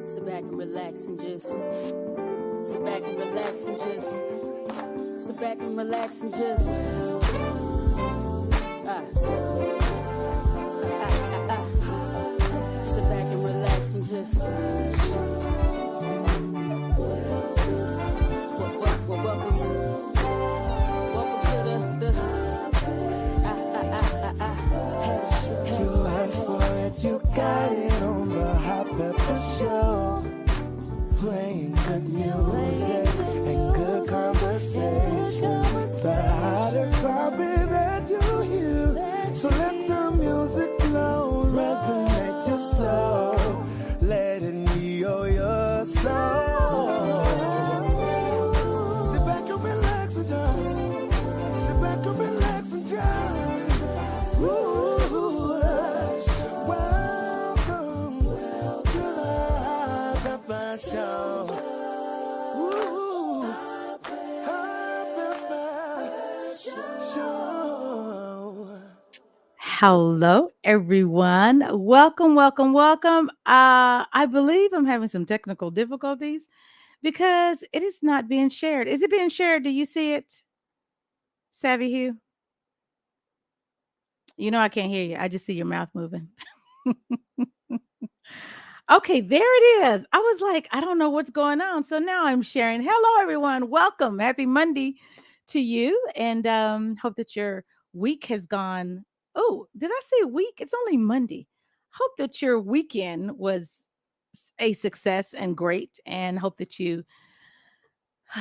Sit back and relax and just sit back and relax and just sit back and relax and just sit back and relax and just welcome to You asked for it, you got it on the Hot Pepper Show. Playing good music and good conversation. The hottest topic that you hear. So let the music flow, resonate your soul. Let it heal your soul. Sit back and relax and just sit back and relax and just. Welcome to the Hot Pepper Show. Hot Pepper Show. Hello, everyone. Welcome. I believe I'm having some technical difficulties because it is not being shared. Is it being shared? Do you see it, Savvi Hue? You know I can't hear you. I just see your mouth moving. Okay, there it is. I was like, I don't know what's going on. So now I'm sharing. Hello, everyone. Welcome. Happy Monday to you. And hope that your week has gone. Oh, did I say week? It's only Monday. Hope that your weekend was a success and great. And hope that you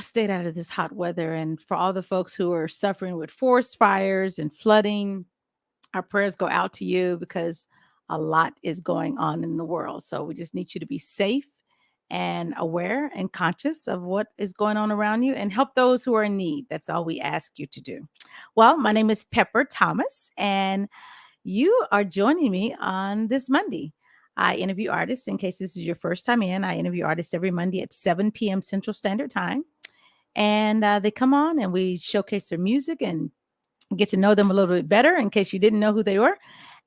stayed out of this hot weather. And for all the folks who are suffering with forest fires and flooding, our prayers go out to you because a lot is going on in the world. So we just need you to be safe and aware and conscious of what is going on around you and help those who are in need. That's all we ask you to do. Well, my name is Pepper Thomas, and you are joining me on this Monday. I interview artists. In case this is your first time in, I interview artists every Monday at 7 p.m. Central Standard Time. And they come on and we showcase their music and get to know them a little bit better in case you didn't know who they were.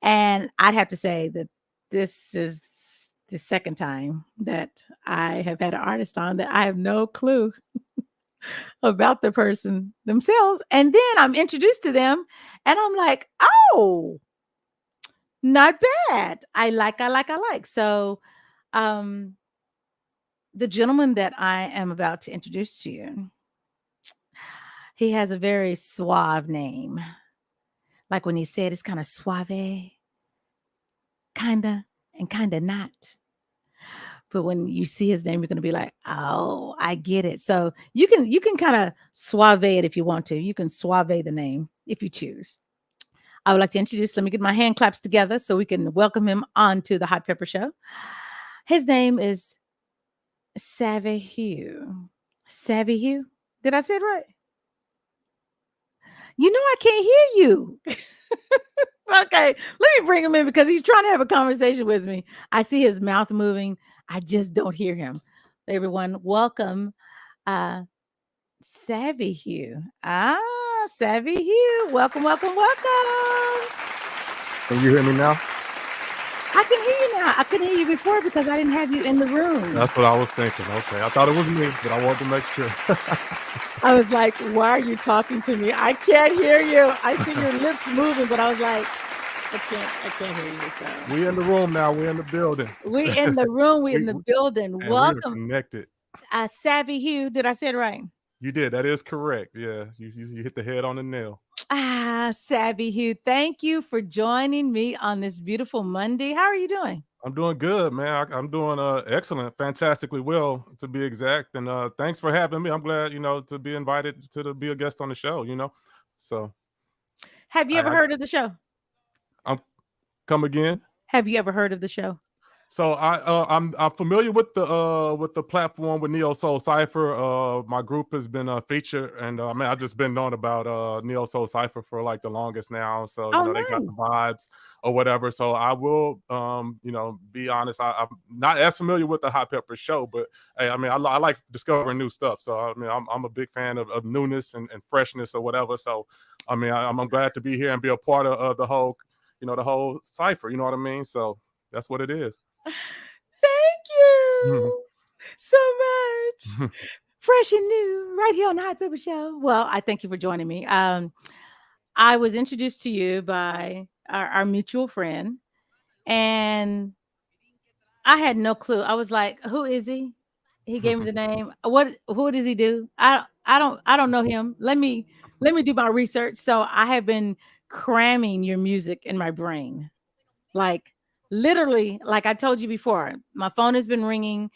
And I'd have to say that this is the second time that I have had an artist on that I have no clue about the person themselves. And then I'm introduced to them and I'm like, oh, not bad. I like. So the gentleman that I am about to introduce to you, he has a very suave name. Like when he said it's kind of suave, kinda and kinda not. But when you see his name, you're gonna be like, oh, I get it. So you can kind of suave it if you want to. You can suave the name if you choose. I would like to introduce, let me get my hand claps together so we can welcome him on to the Hot Pepper Show. His name is Savvi Hue. Savvi Hue? Did I say it right? You know I can't hear you. Okay, let me bring him in because he's trying to have a conversation with me. I see his mouth moving. I just don't hear him. Everyone, welcome Savvi Hue. Savvi Hue. Welcome. Can you hear me now? I can hear you now. I couldn't hear you before because I didn't have you in the room. That's what I was thinking. Okay. I thought it was me, but I wanted to make sure. I was like, why are you talking to me? I can't hear you. I see your lips moving, but I was like, I can't hear you. So. We in the room now. We're in the building. We in the room. We in the building. Welcome. Connected. Savvi Hue. Did I say it right? You did. That is correct. Yeah. You hit the head on the nail. Savvi Hue. Thank you for joining me on this beautiful Monday. How are you doing? I'm doing good, man. I'm doing excellent, fantastically well, to be exact. And thanks for having me. I'm glad, to be invited to be a guest on the show, So have you ever heard of the show? Come again? Have you ever heard of the show? So I'm familiar with the platform with Neo Soul Cypher. My group has been featured, and I've just been known about Neo Soul Cypher for like the longest now. So nice. They got the vibes or whatever. So I will be honest. I'm not as familiar with the Hot Pepper Show, but hey, I like discovering new stuff. So I'm a big fan of newness and freshness or whatever. So I'm glad to be here and be a part of the whole the whole cipher. You know what I mean? So that's what it is. Thank you. Mhm. so much. Fresh and new, right here on the Hot Pepper Show. Well, I thank you for joining me. I was introduced to you by our mutual friend, and I had no clue. I was like, "Who is he?" He gave me the name. Who does he do? I don't know him. Let me do my research. So I have been cramming your music in my brain. Like literally, like I told you before, my phone has been ringing.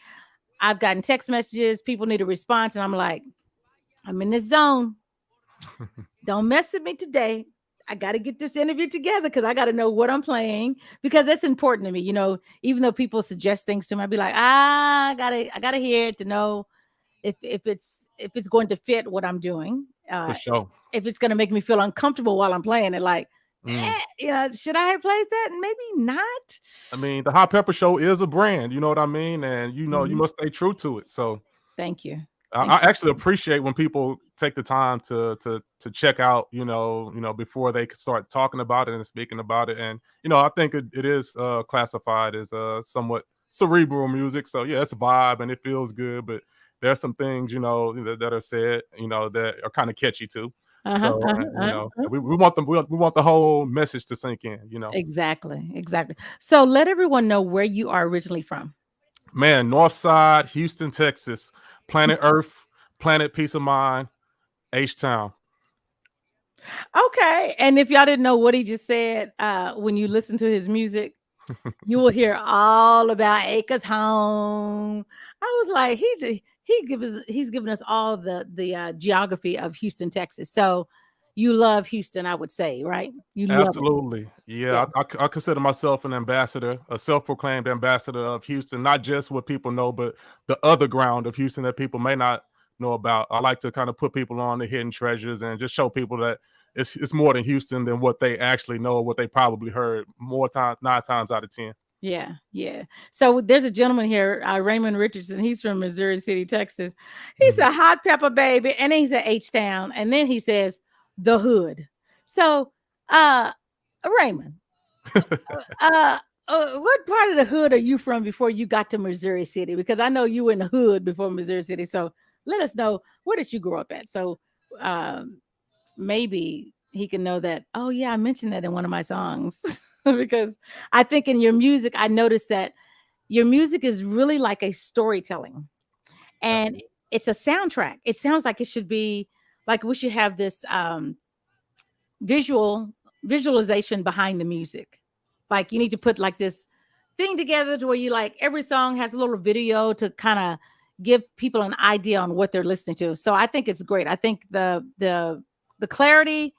I've gotten text messages. People need a response, and I'm like, I'm in this zone. Don't mess with me today. I got to get this interview together because I got to know what I'm playing because that's important to me. Even though people suggest things to me, I'd be like, I gotta hear it to know if it's going to fit what I'm doing. For sure. If it's going to make me feel uncomfortable while I'm playing it, like, Mm. should I have played that? Maybe not. I mean, the Hot Pepper Show is a brand, you know what I mean? And you Mhm. must stay true to it. So Thank you. I actually appreciate when people take the time to check out, before they can start talking about it and speaking about it. And I think it is classified as somewhat cerebral music. So yeah, it's a vibe and it feels good, but there's some things that are said, that are kind of catchy too. Uh-huh, So uh-huh, uh-huh. we want we want the whole message to sink in. Exactly. So let everyone know where you are originally from. Man, North Side, Houston, Texas, Planet Earth, Planet Peace of Mind, H Town. Okay. And if y'all didn't know what he just said, when you listen to his music, you will hear all about Acres Home. I was like, he's given us all the geography of Houston, Texas. So you love Houston, I would say, right? You love it. Absolutely. Yeah. Yeah, I consider myself an ambassador, a self-proclaimed ambassador of Houston, not just what people know, but the other ground of Houston that people may not know about. I like to kind of put people on the hidden treasures and just show people that it's more than Houston than what they actually know, what they probably heard more time, 9 times out of 10. Yeah. So there's a gentleman here, Raymond Richardson. He's from Missouri City, Texas. He's Mhm. a hot pepper baby, and then he's at H Town, and then he says the hood. So, Raymond, what part of the hood are you from before you got to Missouri City? Because I know you were in the hood before Missouri City. So let us know, where did you grow up at? So maybe he can know that, oh yeah, I mentioned that in one of my songs. Because I think in your music, I noticed that your music is really like a storytelling, and it's a soundtrack. It sounds like it should be like we should have this visualization behind the music. Like you need to put like this thing together to where you like every song has a little video to kind of give people an idea on what they're listening to. So I think it's great. I think the clarity,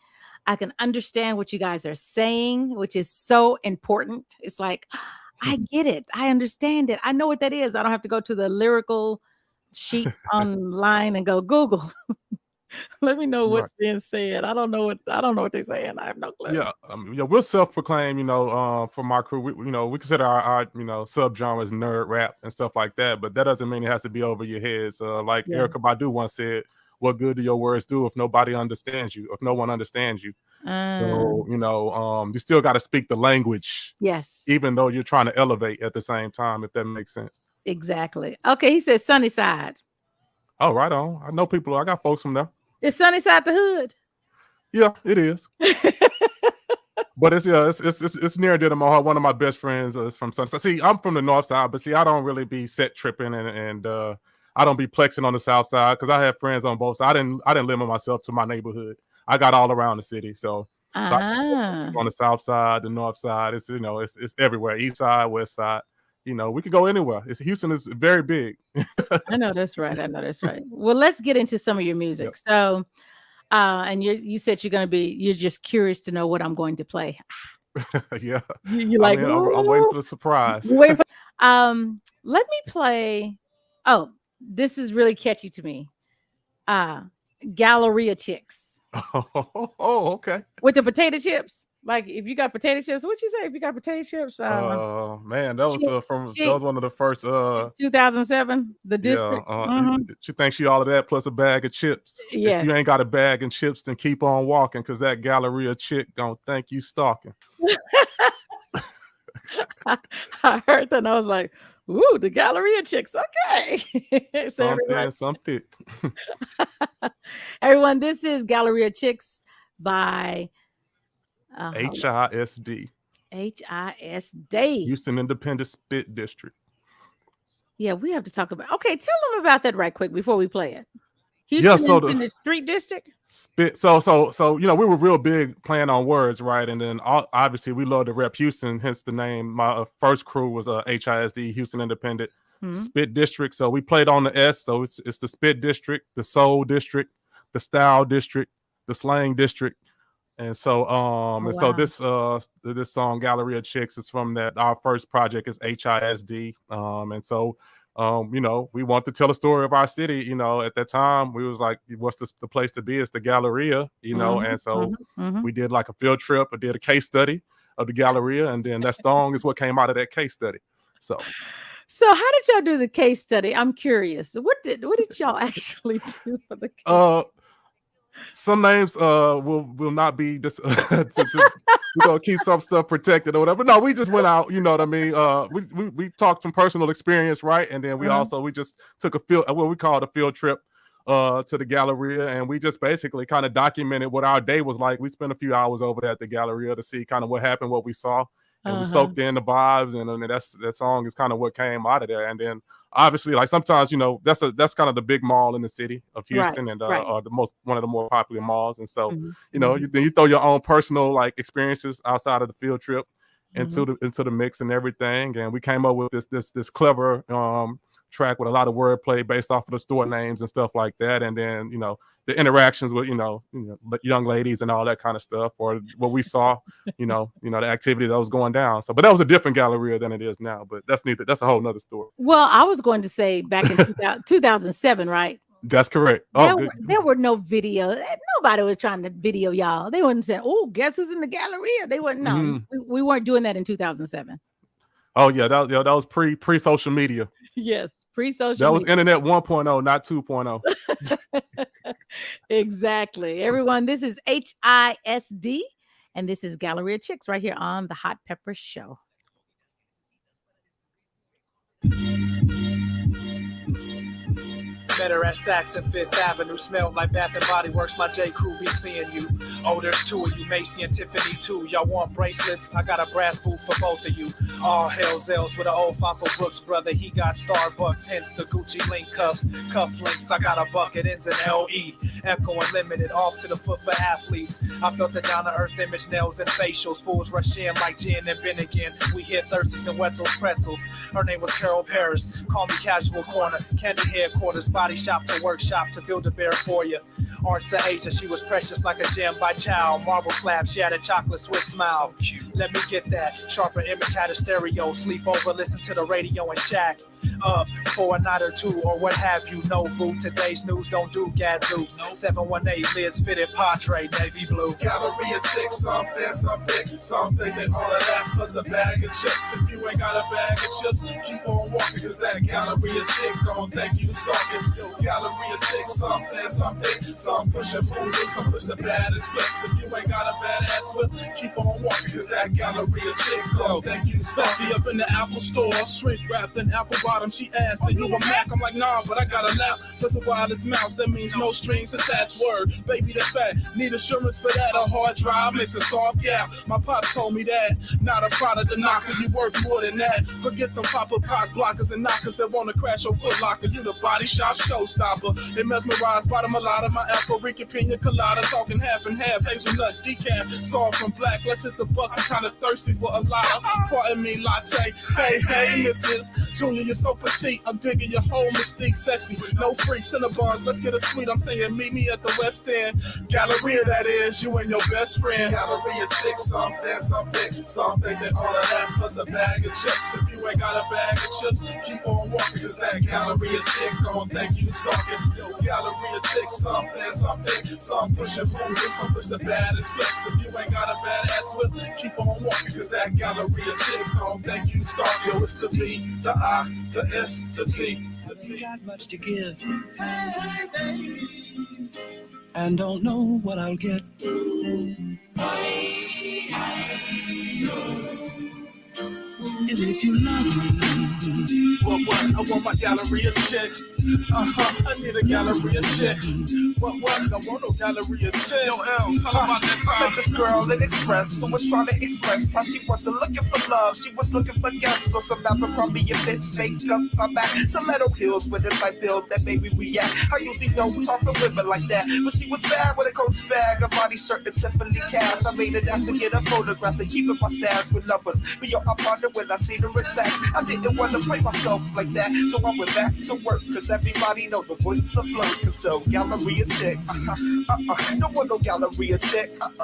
I can understand what you guys are saying, which is so important. It's like, I get it. I understand it. I know what that is. I don't have to go to the lyrical sheet online and go Google. Let me know Right. what's being said. I don't know what they're saying. I have no clue. Yeah, we're self-proclaimed, for my crew. We consider our subgenres nerd rap and stuff like that, but that doesn't mean it has to be over your heads. Like Yeah. Erykah Badu once said, "What good do your words do if nobody understands you? If no one understands you?" So you still got to speak the language, Yes, even though you're trying to elevate at the same time, if that makes sense. exactly. Okay, he says Sunnyside. Oh, right on. I know people. I got folks from there. Is Sunnyside the hood? Yeah, it is. But it's near and dear to my heart. One of my best friends is from Sunnyside. See, I'm from the north side, but see, I don't really be set tripping and I don't be plexing on the south side because I have friends on both sides. I didn't limit myself to my neighborhood. I got all around the city, so I Ah, on the south side, the north side. It's everywhere. East side, west side. We could go anywhere. Houston is very big. I know that's right. I know that's right. Well, let's get into some of your music. Yep. So, and you said you're just curious to know what I'm going to play. Yeah. You I like, mean, I'm waiting "Ooh." for the surprise. You waiting for- let me play. Oh, this is really catchy to me. Galleria Chicks Oh, okay. with the potato chips. Like if you got potato chips, what you say? If you got potato chips, Man, that was that was one of the first 2007, the yeah, district. Mhm. she thinks she all of that plus a bag of chips. If Yes. you ain't got a bag and chips, then keep on walking because that Galleria chick gonna think you stalking. I heard that and I was like, Ooh, the Galleria chicks. Okay. So Some everyone, thin, some thick. everyone, this is Galleria Chicks by HISD, HISD. Houston Independent Spit District. Yeah, we have to talk about. Okay, tell them about that right quick before we play it. Yeah, Houston so the Independent Street District. spit. So you know, we were real big playing on words, right? And then obviously we love to rep Houston, hence the name. My first crew was HISD, Houston Independent Spit District. So we played on the S. So it's the Spit District, the Soul District, the Style District, the Slang District. And so and so this song Galleria Chicks is from that. Our first project is HISD. And so you know, we want to tell a story of our city. You know, at that time we was like, what's the place to be? It's the Galleria, you know. And so we did like a field trip, I did a case study of the Galleria, and then that song is what came out of that case study. So how did y'all do the case study? I'm curious. What did y'all actually do for the case? Some names will not be just we're gonna keep some stuff protected or whatever. No, we just went out, you know what I mean. We talked from personal experience, right? And then we just took what we called a field trip to the Galleria, and we just basically kind of documented what our day was like. We spent a few hours over there at the Galleria to see kind of what happened, what we saw. And we soaked in the vibes, and that song is kind of what came out of there. And then obviously, like sometimes, you know, that's kind of the big mall in the city of Houston, and or one of the more popular malls. And so, you know, you throw your own personal like experiences outside of the field trip into the mix and everything. And we came up with this clever track with a lot of wordplay based off of the store names and stuff like that. And then, you know, the interactions with, you know, young ladies and all that kind of stuff, or what we saw, you know, the activity that was going down. So, but that was a different Galleria than it is now, but that's a whole nother story. Well, I was going to say back in 2007, right? That's correct. There were no video. Nobody was trying to video y'all. They wouldn't say, "Oh, guess who's in the Galleria?" They wouldn't. No, we weren't doing that in 2007. Oh yeah, that was pre social media. Yes, pre-social. That was internet 1.0, not 2.0. Exactly. Everyone, this is HISD, and this is Galleria Chicks right here on the Hot Pepper Show. Met her at Saks and Fifth Avenue. Smelled like Bath and Body Works. My J. Crew be seeing you. Oh, there's two of you, Macy and Tiffany too. Y'all want bracelets? I got a brass boot for both of you. All hell Zells with an old Fossil Brooks brother. He got Starbucks, hence the Gucci link cuffs. Cufflinks, I got a bucket, ends in LE. Echo Unlimited, off to the foot for athletes. I felt the down-to-earth image, nails and facials. Fools rush in like gin and Bennigan. We hit Thirsties and Wetzel's pretzels. Her name was Carol Paris. Call me Casual Corner. Candy headquarters, body shop to workshop to build a bear for you. Art to Asia, she was precious like a gem by Chow. Marble slab, she had a chocolate Swiss smile. Let me get that. Sharper image had a stereo. Sleep over, listen to the radio and shack. Up for a night or two, or what have you. No boo, today's news don't do gadzooks. 718 lids fitted portrait, navy blue. Galleria chicks, something, and all of that plus a bag of chips. If you ain't got a bag of chips, keep on walking, cause that Galleria chick gon' thank you stalking. Galleria chicks, something, some push a boom, some push the baddest whips. If you ain't got a badass whip, keep on walking, cause that Galleria chick gon' thank you stalking. Sexy up in the Apple store, shrink wrapped in apple bottom. She asked, "Are you a Mac?" I'm like, "Nah, but I got a lap plus a wireless mouse. That means no strings attached." Word, baby, that's fat. Need assurance for that. A hard drive makes a soft gap. My pops told me that. Not a product to knock you worth more than that. Forget them pop-up cock blockers and knockers that wanna crash your Foot Locker. You the body shop showstopper. They mesmerized by the mulatto. My Afro Rican pina colada, talking half and half. Hazelnut decaf, soft from black. Let's hit the bucks. I'm kinda thirsty for a lot. Pardon me, latte. Hey, Mrs. Junior, you're so petite. I'm digging your whole mystique, sexy. No freaks in the bars. Let's get a sweet. I'm saying meet me at the West End. Galleria, that is. You and your best friend. Galleria chick, something, and all of that plus a bag of chips. If you ain't got a bag of chips, keep on walking, cause that Galleria chick gon' thank you stalking. Galleria chick, something, some push a boom, some push the baddest flips. If you ain't got a badass whip, keep on walking, cause that Galleria chick gon' thank you stalking. Yo, it's the B, the I, the S, the T. Ain't got much to give, and don't know what I'll get. is if you love me. What? I want my Galleria check. I need a Galleria check. What? Don't want no Galleria check. Yo, L, tell about that I time. met this girl in Express who was trying to express how she wasn't looking for love. She was looking for guests or some Abercrombie and Fitch makeup my back. Some metal heels with a type build that made me react. I usually don't talk to women like that, but she was bad with a Coach bag, a body shirt, and Tiffany cash. I made it ask to get a photograph and keep it my stash with numbers. But yo, I wonder when I see the sex. I didn't want to play myself like that, so I went back to work. Cause everybody know the voices of flirt. Cause so Galleria chicks, don't want no Galleria chick. Don't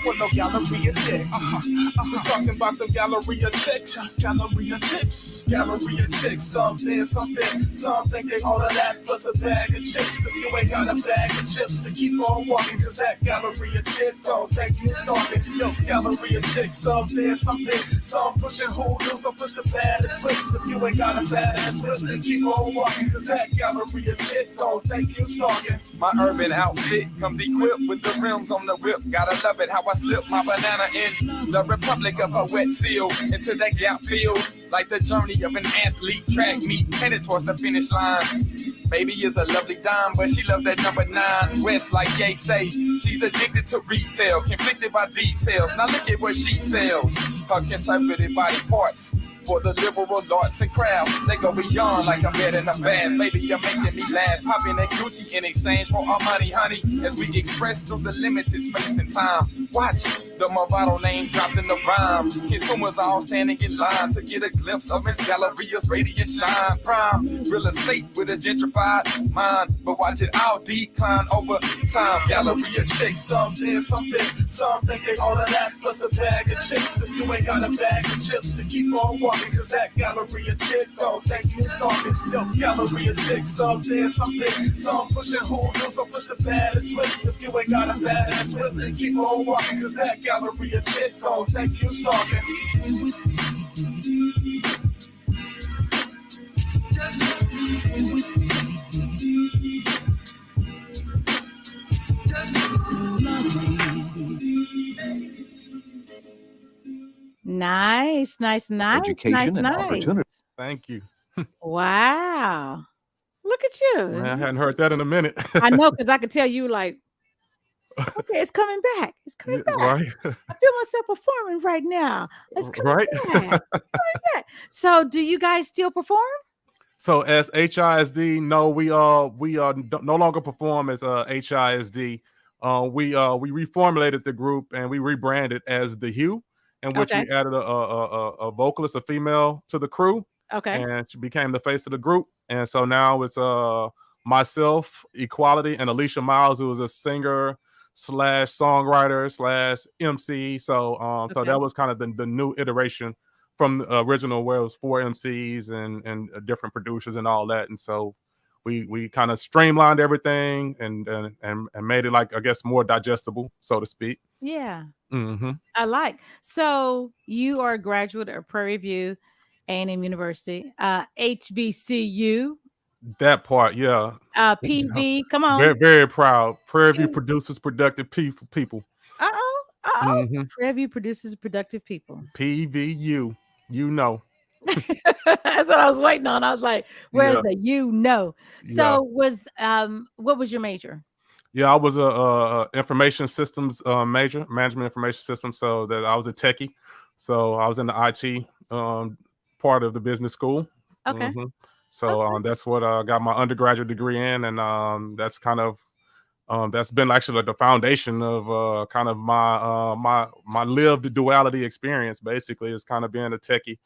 want no Galleria chick. We're talking about the Galleria chicks. Galleria chicks. Galleria chicks. Something. They all of that plus a bag of chips. If you ain't got a bag of chips to keep on walking, cause that Galleria chick don't think you stalking. Yo, Galleria chicks. Something. Some pushing hooligans, some push the baddest whips. If you ain't got a badass whip, then keep on walking, cause that Galleria chick don't think you stalking. My urban outfit comes equipped with the rims on the whip. Gotta love it how I slip my banana in the republic of a wet seal. Into that gap feels like the journey of an athlete track meet headed towards the finish line. Baby is a lovely dime, but she loves that number 9 West like Ye say. She's addicted to retail, conflicted by these sales. Now look at what she sells. Her conservative body parts for the liberal arts and crafts. They go beyond like I'm dead in a bad. Baby, you're making me laugh. Popping that Gucci in exchange for our money, honey. As we express through the limited space and time. Watch the Movado name dropped in the rhyme. Consumers all standing in line to get a glimpse of Miss Galleria's radiant shine. Prime real estate with a gentrified mind, but watch it all decline over time. Galleria chicks, Something. They all of that plus a bag of chips. If you ain't got a bag of chips to keep on walking, cause that Galleria chick don't think you stalking. Yo, Galleria chick. Something. Some pushing hooligans, some push the baddest whips. If you ain't got a badass whip, then keep on walking, cause that Galleria chick don't think you stalking. Nice. Education and opportunity. Thank you. Wow. Look at you. Man, I hadn't heard that in a minute. I know, because I could tell you like, okay, it's coming back. It's coming back. Right. I feel myself performing right now. It's coming Right. back. It's coming back. So do you guys still perform? So as HISD, no, we no longer perform as HISD. We reformulated the group and we rebranded as the Hue, in which Okay. we added a vocalist, a female, to the crew, Okay. and she became the face of the group. And so now it's myself, Equality, and Alicia Miles, who is a singer slash songwriter slash MC. So so Okay. that was kind of the new iteration from the original, where it was 4 MCs and different producers and all that. And so we kind of streamlined everything and made it, like, I guess, more digestible, so to speak. Yeah. Mm-hmm. I like. So you are a graduate of Prairie View A&M University, HBCU, That part, yeah. PV. Come on. Very, very proud. Prairie View produces productive people. Uh-oh. Mhm. Prairie View produces productive people. PVU, you know. That's what I was waiting on. I was like, where's Yeah. the you know? So what was your major? Yeah, I was a information systems major, management information systems. So that I was a techie. So I was in the IT part of the business school. Okay. Mhm. So that's what I got my undergraduate degree in, and that's kind of that's been actually like the foundation of kind of my lived duality experience. Basically, is kind of being a techie,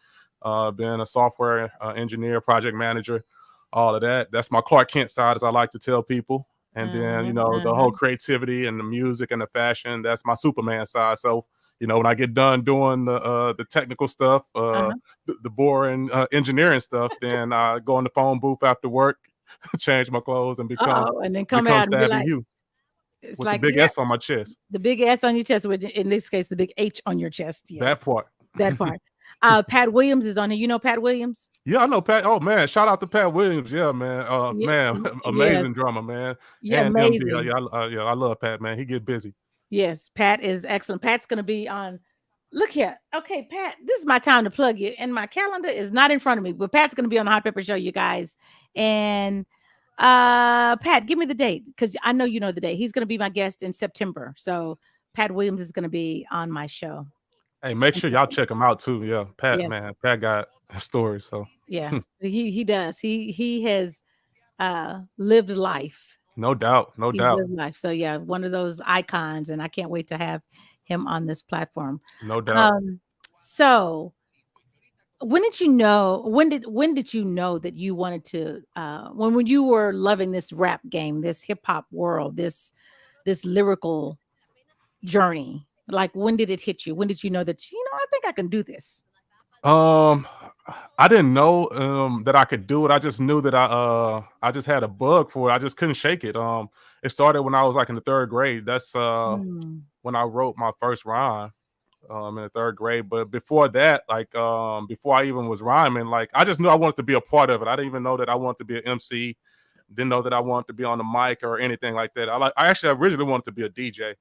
being a software engineer, project manager, all of that. That's my Clark Kent side, as I like to tell people. And then, the whole creativity and the music and the fashion, that's my Superman side. So, when I get done doing the technical stuff, the boring engineering stuff, then I go in the phone booth after work, change my clothes, and become and then come out and be Savvi like, Hue, it's with like the big S on my chest. the big S on your chest, with, in this case, the big H on your chest. Yes, That part. that part. Pat Williams is on here. You know Pat Williams? Yeah, I know Pat. Oh man, shout out to Pat Williams. Yeah, man. Man, amazing drummer, man. Yeah, and amazing. MD. I love Pat, man. He get busy. Yes, Pat is excellent. Pat's going to be on Look here. Okay, Pat, this is my time to plug you. And my calendar is not in front of me, but Pat's going to be on the Hot Pepper Show, you guys. And Pat, give me the date because I know you know the date. He's going to be my guest in September. So Pat Williams is going to be on my show. Hey, make sure y'all check him out too. Yeah, Pat, Yes. man, Pat got a story. So yeah, he does. He has lived life. No doubt. He's lived life. So yeah, one of those icons, and I can't wait to have him on this platform. No doubt. So when did you know? When did you know that you wanted to? When you were loving this rap game, this hip hop world, this lyrical journey, like when did it hit you? When did you know that I think I can do this? I didn't know that I could do it. I just knew that I just had a bug for it. I just couldn't shake it. It started when I was like in the 3rd grade. That's when I wrote my first rhyme in the 3rd grade. But before that, like before I even was rhyming, like I just knew I wanted to be a part of it. I didn't even know that I wanted to be an MC. Didn't know that I wanted to be on the mic or anything like that. I actually originally wanted to be a DJ.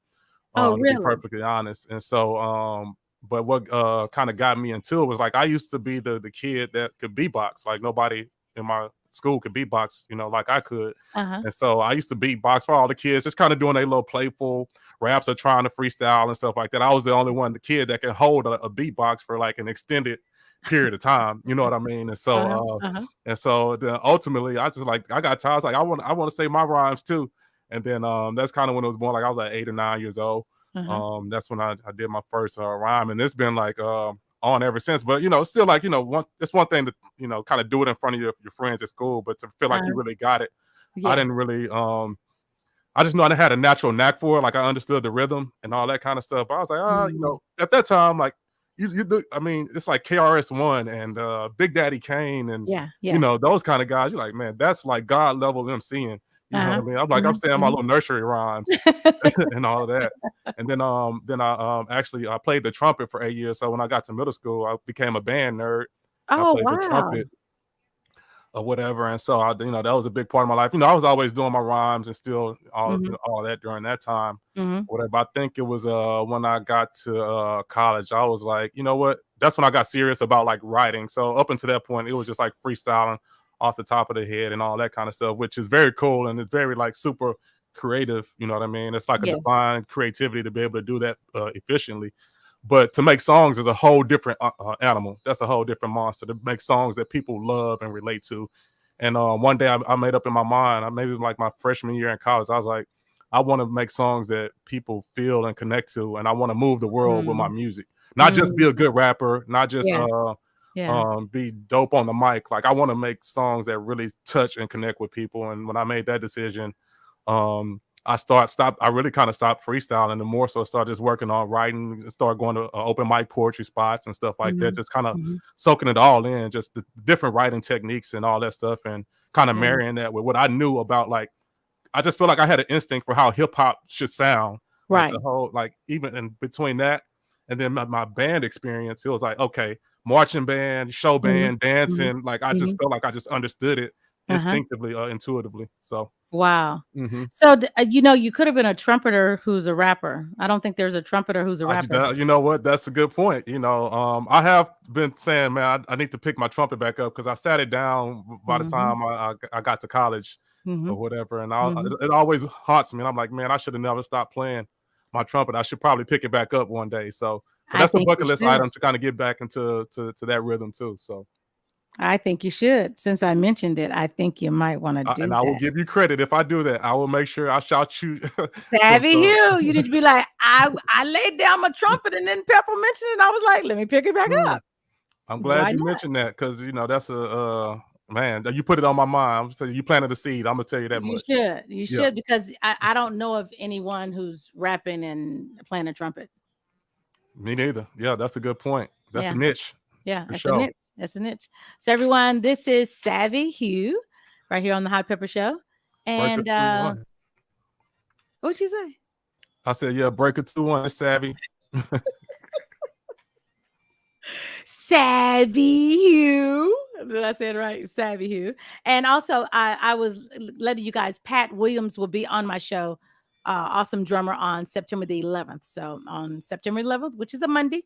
Oh, really? To be perfectly honest. And so but what kind of got me into it was like I used to be the kid that could beatbox. Like nobody in my school could beatbox, like I could. And so I used to beatbox for all the kids, just kind of doing a little playful raps or trying to freestyle and stuff like that. I was the only one, the kid that could hold a beatbox for like an extended period of time. You know what I mean? And so and so then ultimately I just like I got tired. I was like I want to say my rhymes too. And then that's kind of when it was born. Like I was like 8 or 9 years old. That's when I did my first rhyme, and it's been like on ever since. But it's still like it's one thing to kind of do it in front of your friends at school, but to feel like you really got it, I didn't really. I just know I had a natural knack for it. Like I understood the rhythm and all that kind of stuff. But I was like, at that time, like you do. I mean, it's like KRS-One and Big Daddy Kane and those kind of guys. You're like, man, that's like God level MCing. You know what I mean? I'm like, I'm saying my little nursery rhymes and all of that. And then I actually I played the trumpet for 8 years. So when I got to middle school, I became a band nerd. Oh, I played the trumpet or whatever. And so that was a big part of my life. I was always doing my rhymes and still all that during that time. Whatever. I think it was when I got to college, I was like, you know what? That's when I got serious about like writing. So up until that point, it was just like freestyling off the top of the head and all that kind of stuff, which is very cool and it's very like super creative. You know what I mean? It's like a divine creativity to be able to do that efficiently. But to make songs is a whole different animal. That's a whole different monster. To make songs that people love and relate to. And one day I made up in my mind, maybe like my freshman year in college, I was like, I want to make songs that people feel and connect to, and I want to move the world with my music. Not just be a good rapper, not just be dope on the mic. Like I want to make songs that really touch and connect with people. And when I made that decision, I really kind of stopped freestyling and more so started just working on writing, started going to open mic poetry spots and stuff like that, just kind of soaking it all in, just the different writing techniques and all that stuff, and kind of marrying that with what I knew about. Like I just feel like I had an instinct for how hip hop should sound. Right. Like the whole, like even in between that and then my band experience, it was like, okay, marching band, show band, dancing. Like I just felt like I just understood it instinctively, intuitively. So wow. So you could have been a trumpeter who's a rapper. I don't think there's a trumpeter who's a rapper. You know what? That's a good point. I have been saying, man, I need to pick my trumpet back up because I sat it down by the time I got to college or whatever, and it always haunts me. And I'm like, man, I should have never stopped playing my trumpet. I should probably pick it back up one day. So that's a bucket list item to kind of get back into that rhythm too. So I think you should. Since I mentioned it, I think you might want to do and that. I will give you credit if I do that. I will make sure I shout you. Savvi Hue, you need to be like, I laid down my trumpet and then Pepper mentioned it. And I was like, let me pick it back up. I'm glad you mentioned that because that's a man. You put it on my mind. So you planted a seed. I'm gonna tell you that much. You should because I don't know of anyone who's rapping and playing a trumpet. Me neither. Yeah, that's a good point. That's a niche. Yeah, that's a niche. That's a niche. So everyone, this is Savvi Hue right here on the Hot Pepper Show. And what'd you say? I said, yeah, breaker 2-1, Savvi. Savvi Hue. Did I say it right? Savvi Hue. And also I was letting you guys, Pat Williams will be on my show. Awesome drummer on September the 11th. So on September 11th, which is a Monday,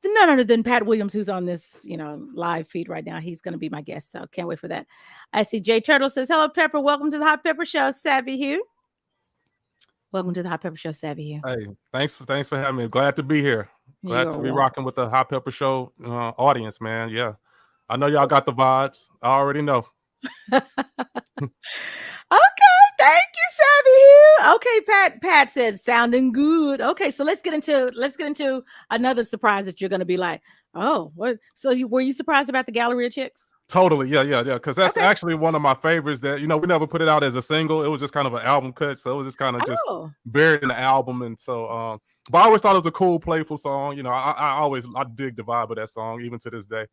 none other than Pat Williams, who's on this, live feed right now. He's going to be my guest, so can't wait for that. I see Jay Turtle says, "Hello, Pepper. Welcome to the Hot Pepper Show, Savvi Hue." Welcome to the Hot Pepper Show, Savvi Hue. Hey, thanks for having me. Glad to be here. Glad to be rocking with the Hot Pepper Show audience, man. Yeah, I know y'all got the vibes. I already know. Okay, thank you, Savvi Hue. Okay, Pat says sounding good. Okay, so let's get into another surprise that you're going to be like, oh, what? So were you surprised about the Galleria Chicks? Totally, yeah. Because that's actually one of my favorites. That we never put it out as a single. It was just kind of an album cut, so it was just kind of just buried in the album. And so, but I always thought it was a cool, playful song. I dig the vibe of that song, even to this day.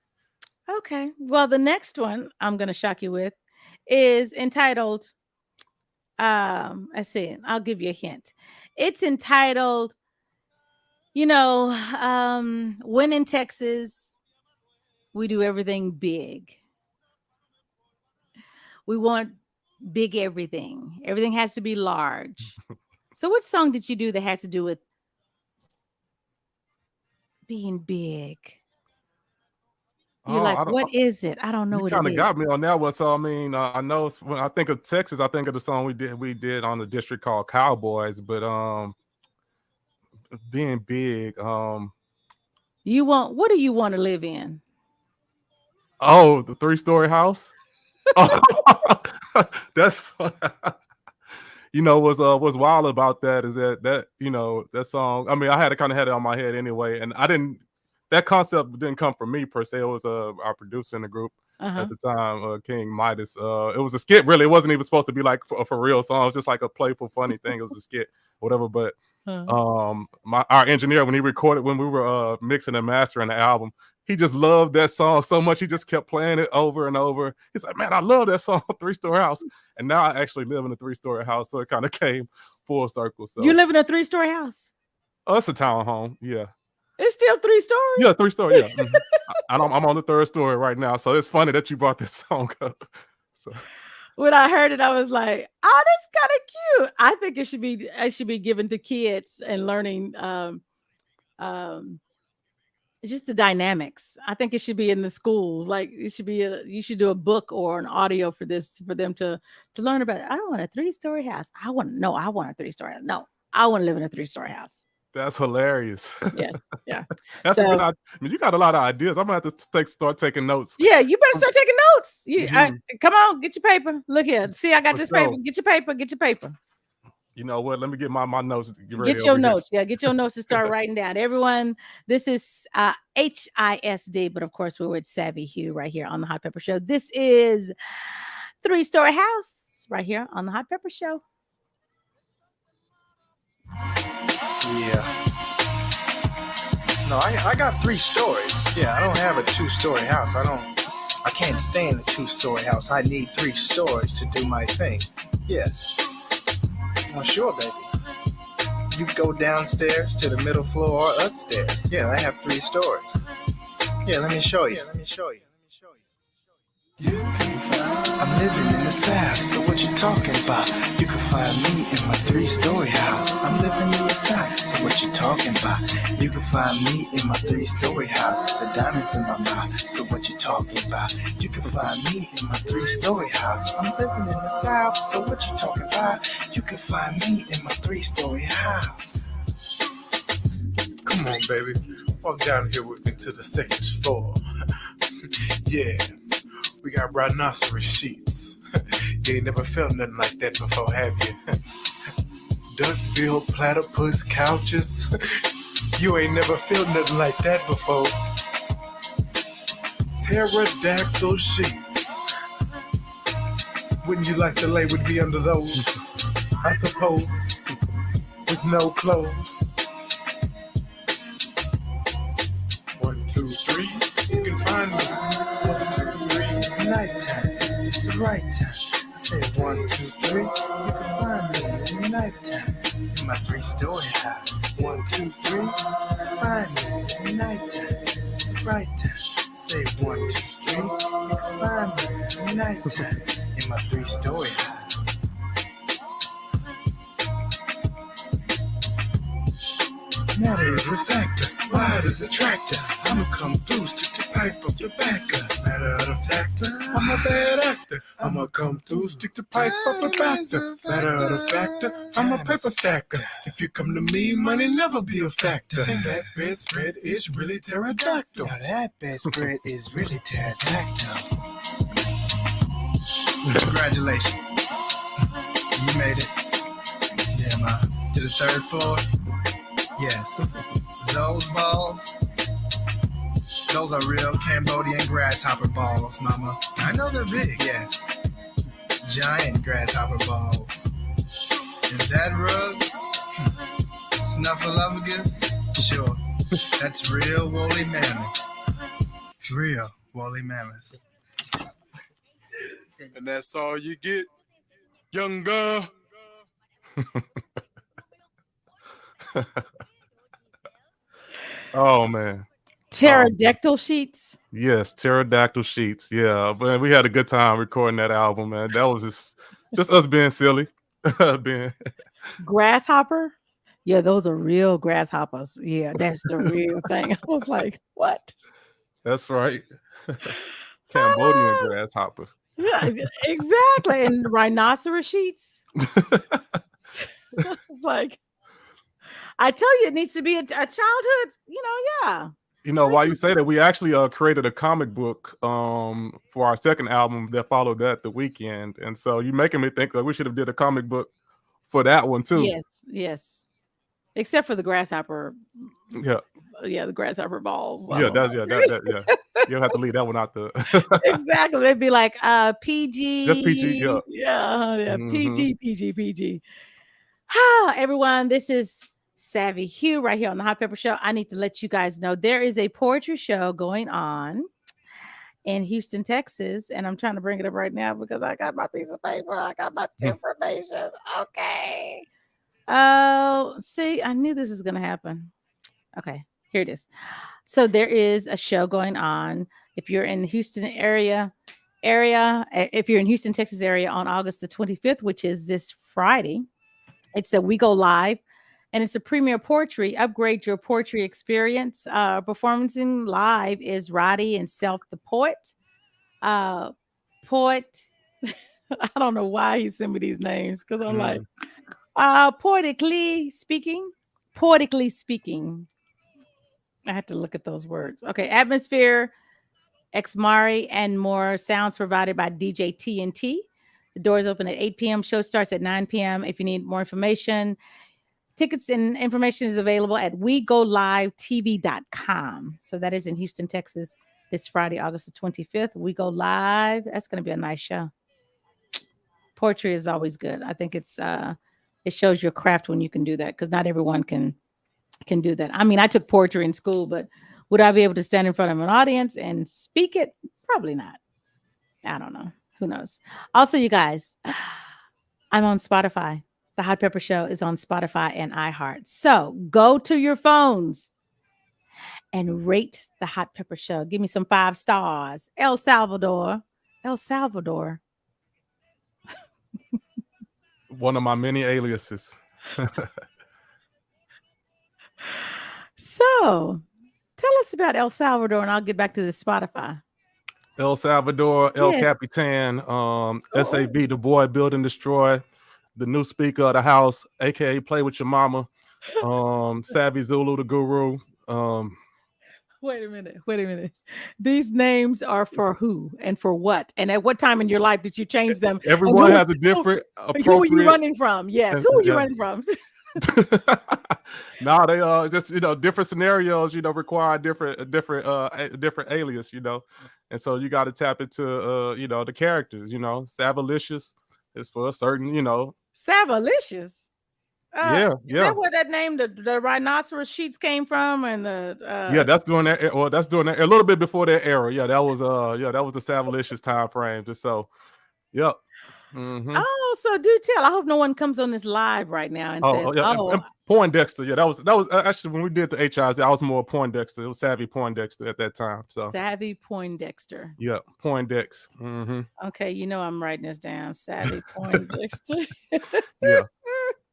Okay, well, the next one I'm going to shock you with is entitled. Let's see. I'll give you a hint. It's entitled, when in Texas, we do everything big. We want big everything. Everything has to be large. So what song did you do that has to do with being big? You're what is it? I don't know what it is. You kind of got me on that one. So, I mean, I know when I think of Texas, I think of the song we did on the district called Cowboys. But being big. What do you want to live in? Oh, the 3-story house? That's fun. What's wild about that is that that song, I mean, I had it on my head anyway, and that concept didn't come from me per se. It was our producer in the group at the time, King Midas. It was a skit, really. It wasn't even supposed to be like a for real song. It was just like a playful, funny thing. It was a skit, whatever. But our engineer, when we were mixing and mastering the album, he just loved that song so much. He just kept playing it over and over. He's like, "Man, I love that song, 3-story house." And now I actually live in a 3-story house, so it kind of came full circle. So you live in a 3-story house? Oh, it's a townhome, yeah. It's still 3 stories? Yeah, 3 stories, yeah. Mm-hmm. I'm on the 3rd story right now, so it's funny that you brought this song up. So when I heard it, I was like, "Oh, that's kind of cute." I think it should be given to kids and learning just the dynamics. I think it should be in the schools. Like it should be you should do a book or an audio for this for them to learn about it. I don't want a 3-story house. I want a 3-story house. No, I want to live in a 3-story house. That's hilarious. Yes. Yeah. That's a good idea. I mean, you got a lot of ideas. I'm gonna have to start taking notes. Yeah, you better start taking notes. Come on, get your paper. Look here. See, I got this paper. Get your paper. Get your paper. You know what? Let me get my notes. Get your notes. Yeah, get your notes and start writing down. Everyone, this is HISD, but of course we're with Savvi Hue right here on the Hot Pepper Show. This is 3-story house right here on the Hot Pepper Show. Yeah. No, I got 3 stories. Yeah, I don't have a 2-story house. I can't stay in a 2-story house. I need 3 stories to do my thing. Yes. Well, sure, baby. You go downstairs to the middle floor or upstairs. Yeah, I have 3 stories. Yeah, let me show you. I'm living in the South, so what you talking about? You can find me in my 3-story house. I'm living in the South, so what you talking about? You can find me in my 3-story house. The diamonds in my mouth, so what you talking about? You can find me in my 3-story house. I'm living in the South, so what you talking about? You can find me in my 3-story house. Come on, baby. Walk down here with me to the 2nd floor. Yeah. We got rhinoceros sheets. You ain't never felt nothing like that before, have you? Duck-billed platypus couches. You ain't never felt nothing like that before. Pterodactyl sheets. Wouldn't you like to lay with me under those? I suppose. With no clothes. 1, 2, 3. You can find me. 1, 2, 3. Nighttime, it's the right time. I said 1, 2, 3. You can find me in the nighttime in my 3-story house. 1, 2, 3. Find me in the nighttime. It's the right time. I say 1, 2, 3. You can find me in the nighttime in my 3-story house. Matter is a factor. wide as a tractor. I'ma come through, stick the pipe up your back up. Matter of fact, I'm a bad actor. I'ma come through, stick the pipe up your back up. Matter of fact, I'm a paper stacker. If you come to me, money never be a factor. That bedspread is really pterodactyl. Now that bedspread is really pterodactyl. Congratulations. You made it. Yeah, man. To the 3rd floor. Yes. Those balls, those are real Cambodian grasshopper balls, mama. I know they're big, yes. Giant grasshopper balls. And that rug, snuffleupagus, sure. That's real woolly mammoth. Real woolly mammoth. And that's all you get, young girl. Oh man. Pterodactyl sheets. Yes, pterodactyl sheets. Yeah, but we had a good time recording that album, man. That was just us being silly. being Grasshopper. Yeah, those are real grasshoppers. Yeah, that's the real thing. I was like, what? That's right. Cambodian grasshoppers. Yeah, exactly. And rhinoceros sheets. I was like, I tell you, it needs to be a childhood, yeah. You know, while you say that, we actually created a comic book for our second album that followed that, The Weekend. And so you're making me think that we should have did a comic book for that one too. Yes. Except for the grasshopper. Yeah. Yeah, the grasshopper balls. Yeah. You'll have to leave that one out the Exactly. They'd be like PG. Just PG, yeah. Yeah. Mhm. PG. Hi, everyone. This is Savvi Hue right here on the Hot Pepper Show. I need to let you guys know there is a poetry show going on in Houston, Texas, and I'm trying to bring it up right now because I got my piece of paper. I got my information. Okay. Oh, see, I knew this was going to happen. Okay, here it is. So there is a show going on. If you're in the Houston area, if you're in Houston, Texas area on August the 25th, which is this Friday, it's a We Go Live. And it's a premiere poetry. Upgrade your poetry experience. Performing live is Roddy and Self the Poet. Poet. I don't know why he sent me these names because I'm like, poetically speaking. I had to look at those words. Okay. Atmosphere, Exmari, and more sounds provided by DJ TNT. The doors open at 8 p.m. Show starts at 9 p.m. If you need more information, tickets and information is available at wegolivetv.com. So that is in Houston, Texas, this Friday, August the 25th. We Go Live. That's going to be a nice show. Poetry is always good. I think it shows your craft when you can do that because not everyone can do that. I mean, I took poetry in school, but would I be able to stand in front of an audience and speak it? Probably not. I don't know. Who knows? Also, you guys, I'm on Spotify. The Hot Pepper Show is on Spotify and iHeart. So go to your phones and rate the Hot Pepper Show. Give me some 5 stars. El Salvador. One of my many aliases. So tell us about El Salvador and I'll get back to the Spotify. El Salvador, El Capitan, SAB, the boy, build and destroy. The new speaker of the house, aka Play with Your Mama, Savvy Zulu, the guru. Wait a minute. These names are for who and for what? And at what time in your life did you change them? Everyone has a different appropriate. Who are you running from? Yes, who are you running from? No, they just different scenarios, require different alias, and so you got to tap into the characters. Savalicious is for a certain Savalicious. Yeah. Is that where that name, the rhinoceros sheets came from? And the that's doing that. Well, that's doing that a little bit before that era. Yeah, that was the Savalicious time frame. Just so, yep. Mm-hmm. Oh, so do tell. I hope no one comes on this live right now and says, and Poindexter. Yeah, that was actually when we did the HIs. I was more Poindexter. It was Savvy Poindexter at that time. So Savvy Poindexter. Yeah, Poindex. Mm-hmm. Okay, I'm writing this down. Savvy Poindexter. Yeah.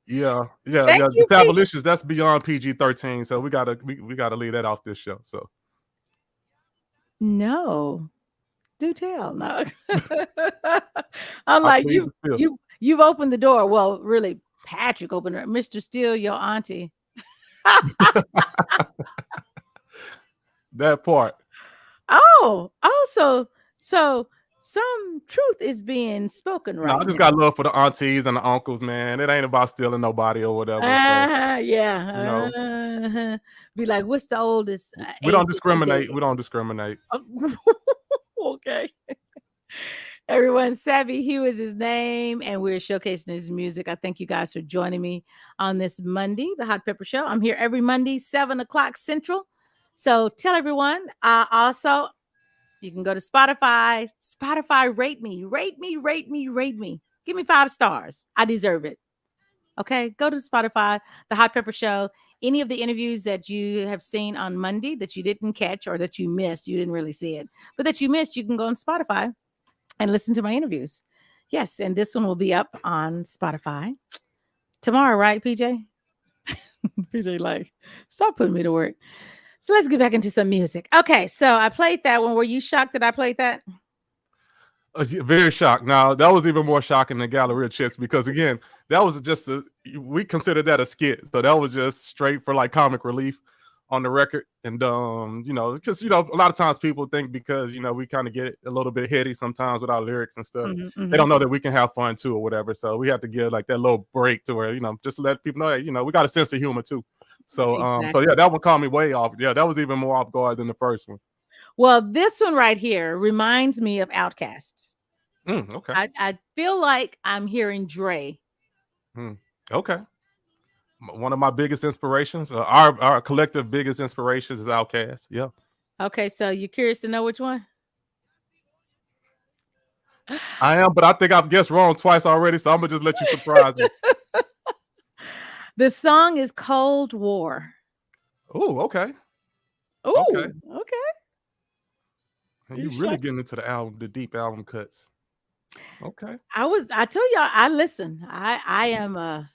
Yeah. Thank The you, Tabalicious, that's beyond PG-13, so we gotta leave that off this show. So No, do tell. No, I'm I like plead the fifth. you've opened the door. Well, really, Patrick opened it. Mr. Steele, your auntie. That part. Oh, so some truth is being spoken right No, I just now. got love for the aunties and the uncles, man. It ain't about stealing nobody or whatever. So, Yeah. you know, Be like, what's the oldest we don't age that you discriminate. did? We don't discriminate. Okay. Everyone, Savvi Hue is his name, and we're showcasing his music. I thank you guys for joining me on this Monday, the Hot Pepper Show. I'm here every Monday, 7:00 Central. So tell everyone. Also, you can go to Spotify. Spotify, rate me. Give me 5 stars. I deserve it. Okay, go to Spotify, the Hot Pepper Show. Any of the interviews that you have seen on Monday that you didn't catch or that you missed, you didn't really see it, but that you missed, you can go on Spotify and listen to my interviews. Yes, and this one will be up on Spotify tomorrow, right, PJ? PJ, like, stop putting me to work. So let's get back into some music. Okay, so I played that one. Were you shocked that I played that? Very shocked. Now, that was even more shocking than Galleria Chits because, again, that was just we considered that a skit. So that was just straight for like comic relief on the record. And, because, a lot of times people think because, we kind of get a little bit heady sometimes with our lyrics and stuff. Mm-hmm. They don't know that we can have fun too or whatever. So we have to give like that little break to where, just to let people know that, we got a sense of humor too. So, Exactly. so yeah, that one caught me way off. Yeah, that was even more off guard than the first one. Well, this one right here reminds me of Outkast. Okay. I feel like I'm hearing Dre. Okay. One of my biggest inspirations, our collective biggest inspirations is Outkast. Yeah. Okay, so you're curious to know which one? I am, but I think I've guessed wrong twice already, so I'm gonna just let you surprise me. The song is Cold War. Oh, okay. Oh, okay. You really shocked? getting into the album, the deep album cuts. Okay. I told y'all I listen. I am I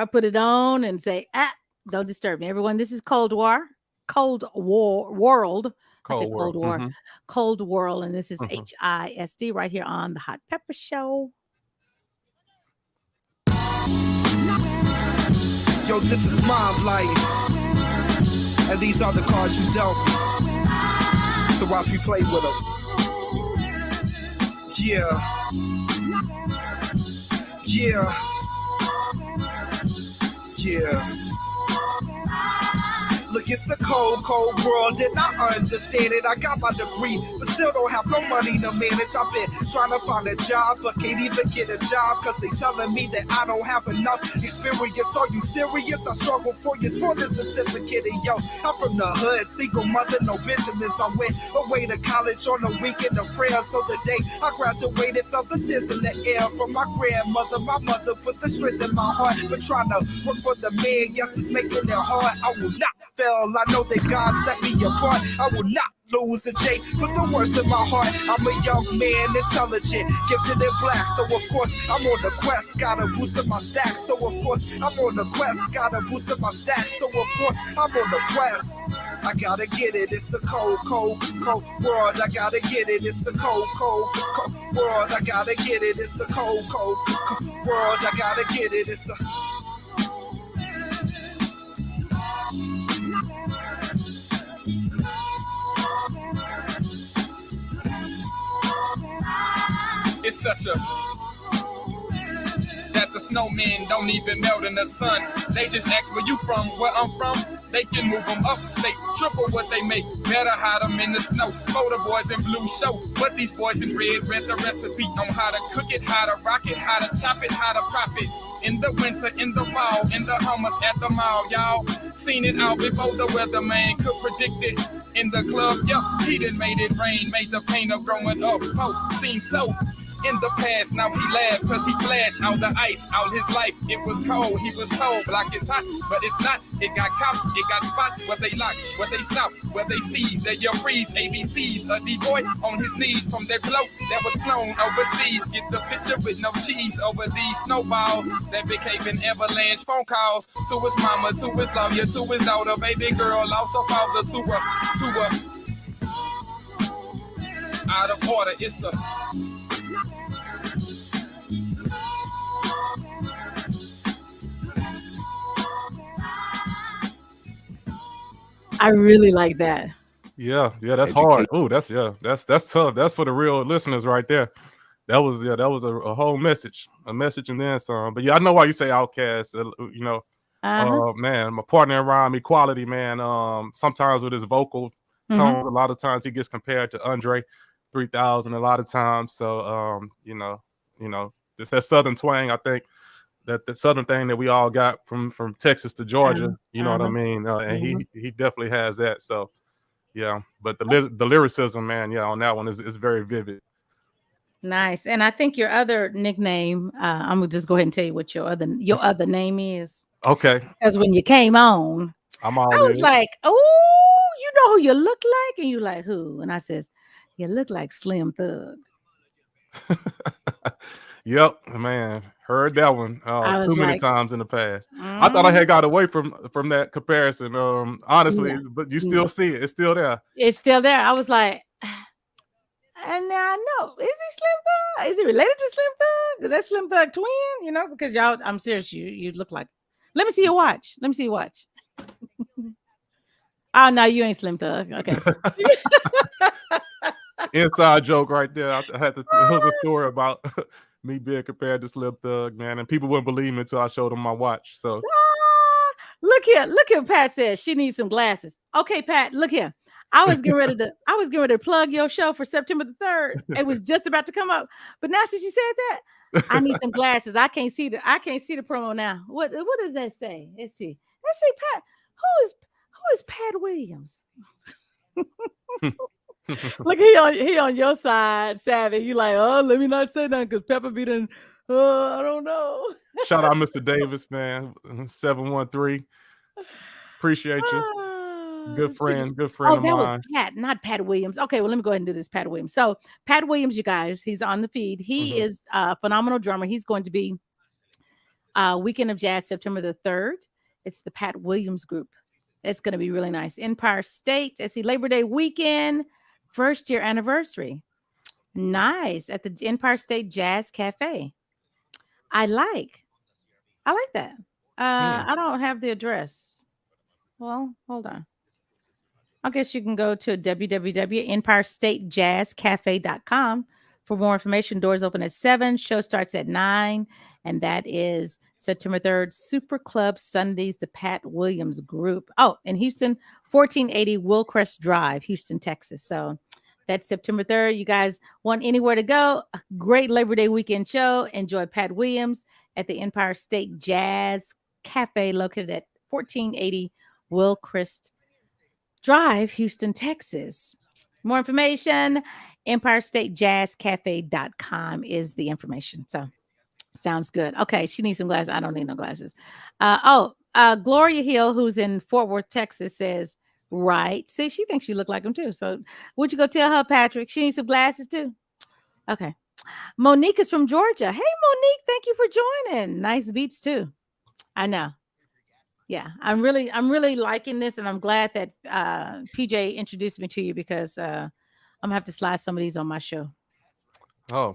put it on and say, don't disturb me. Everyone, this is Cold War. Cold War World. I said Cold War. Mm-hmm. Cold World, and this is HISD right here on the Hot Pepper Show. Yo, this is my life, and these are the cards you dealt me. So watch me play with them. Yeah. Look, it's a cold, cold world, and I understand it. I got my degree, but still don't have no money to manage. I've been trying to find a job, but can't even get a job, cause they telling me that I don't have enough experience. Are you serious? I struggled 4 years for this certificate, and yo, I'm from the hood, single mother, no Benjamins. I went away to college on a weekend of prayer, so the day I graduated, felt the tears in the air from my grandmother. My mother put the strength in my heart, but trying to work for the man, yes, it's making it hard. I will not fail. I know that God set me apart. I will not lose a J, put the worst in my heart. I'm a young man, intelligent, gifted and black. So of course I'm on the quest, gotta boost up my stacks. So of course I'm on the quest, gotta boost up my stacks. So of course I'm on the quest. I gotta get it. It's a cold, cold, cold world. I gotta get it. It's a cold, cold, cold world. I gotta get it. It's a cold, cold, cold world. I gotta get it. It's a It's such a that the snowmen don't even melt in the sun. They just ask where you from, where I'm from. They can move them upstate, triple what they make. Better hide them in the snow. Motor boys in blue show, but these boys in red read the recipe on how to cook it, how to rock it, how to chop it, how to profit. In the winter, in the fall, in the Hummers at the mall, y'all. Seen it out before the weatherman could predict it. In the club, yep, he done made it rain, made the pain of growing up. Oh, seems so in the past. Now he laughed cause he flashed out the ice, out his life. It was cold, he was told, block is hot, but it's not. It got cops, it got spots where they lock, where they stop, where they seize, that you freeze. ABCs, a D-boy on his knees from that bloke that was flown overseas. Get the picture with no cheese over these snowballs that became an avalanche. Phone calls to his mama, to his lawyer, to his daughter, baby girl, lost her father to a out of order. It's a I really like that. Yeah, that's hard. Oh, that's tough. That's for the real listeners right there. That was a whole message, and then some. But yeah, I know why you say Outkast. You know, man, my partner in rhyme, Equality, man. Sometimes with his vocal tone, a lot of times he gets compared to Andre 3000. A lot of times, so you know, it's that Southern twang. I think that the Southern thing that we all got from Texas to Georgia. You know what I mean? And he definitely has that. So yeah, but the lyricism, man, yeah, on that one is very vivid. Nice. And I think your other nickname, I'm gonna just go ahead and tell you what your other name is. Okay. Because when you came on, I was like, oh, you know who you look like? And you like, who? And I says, you look like Slim Thug. Yep, man. Heard that one too many times in the past. I thought I had got away from that comparison. Honestly, but you still see it. It's still there. It's still there. I was like, and now I know. Is he Slim Thug? Is he related to Slim Thug? Is that Slim Thug twin? You know, because y'all, I'm serious. You look like. Let me see your watch. Let me see your watch. Oh no, you ain't Slim Thug. Okay. Inside joke right there. I had to tell the story about me being compared to Slim Thug, man, and people wouldn't believe me until I showed them my watch. So look here. Pat says she needs some glasses. Okay, Pat, look here. I was getting ready to plug your show for September the 3rd. It was just about to come up, but now since you said that, I need some glasses. I can't see the promo now. What does that say? Let's see, Pat. Who is Pat Williams? Look, he on your side, Savvy. You like, oh, let me not say nothing because Pepper be done. I don't know. Shout out Mr. Davis, man. 713. Appreciate you. Good friend of mine. That was Pat, not Pat Williams. Okay, well, let me go ahead and do this Pat Williams. So Pat Williams, you guys, he's on the feed. He is a phenomenal drummer. He's going to be Weekend of Jazz, September the 3rd. It's the Pat Williams group. It's going to be really nice. Empire State, Labor Day weekend, first year anniversary. Nice. At the Empire State Jazz Cafe. I like that. I don't have the address. Well, hold on. I guess you can go to www.empirestatejazzcafe.com for more information. Doors open at 7. Show starts at 9. And that is September 3rd, Super Club Sundays, the Pat Williams Group. Oh, in Houston, 1480 Willcrest Drive, Houston, Texas. So that's September 3rd. You guys want anywhere to go? A great Labor Day weekend show. Enjoy Pat Williams at the Empire State Jazz Cafe located at 1480 Willcrest Drive, Houston, Texas. More information, EmpireStateJazzCafe.com is the information. So sounds good. Okay, she needs some glasses. I don't need no glasses. Gloria Hill, who's in Fort Worth, Texas, says, right. See, she thinks you look like him too. So would you go tell her, Patrick, she needs some glasses too? Okay. Monique is from Georgia. Hey, Monique, thank you for joining. Nice beats too. I know. Yeah, I'm really liking this, and I'm glad that PJ introduced me to you because I'm gonna have to slide some of these on my show. Oh,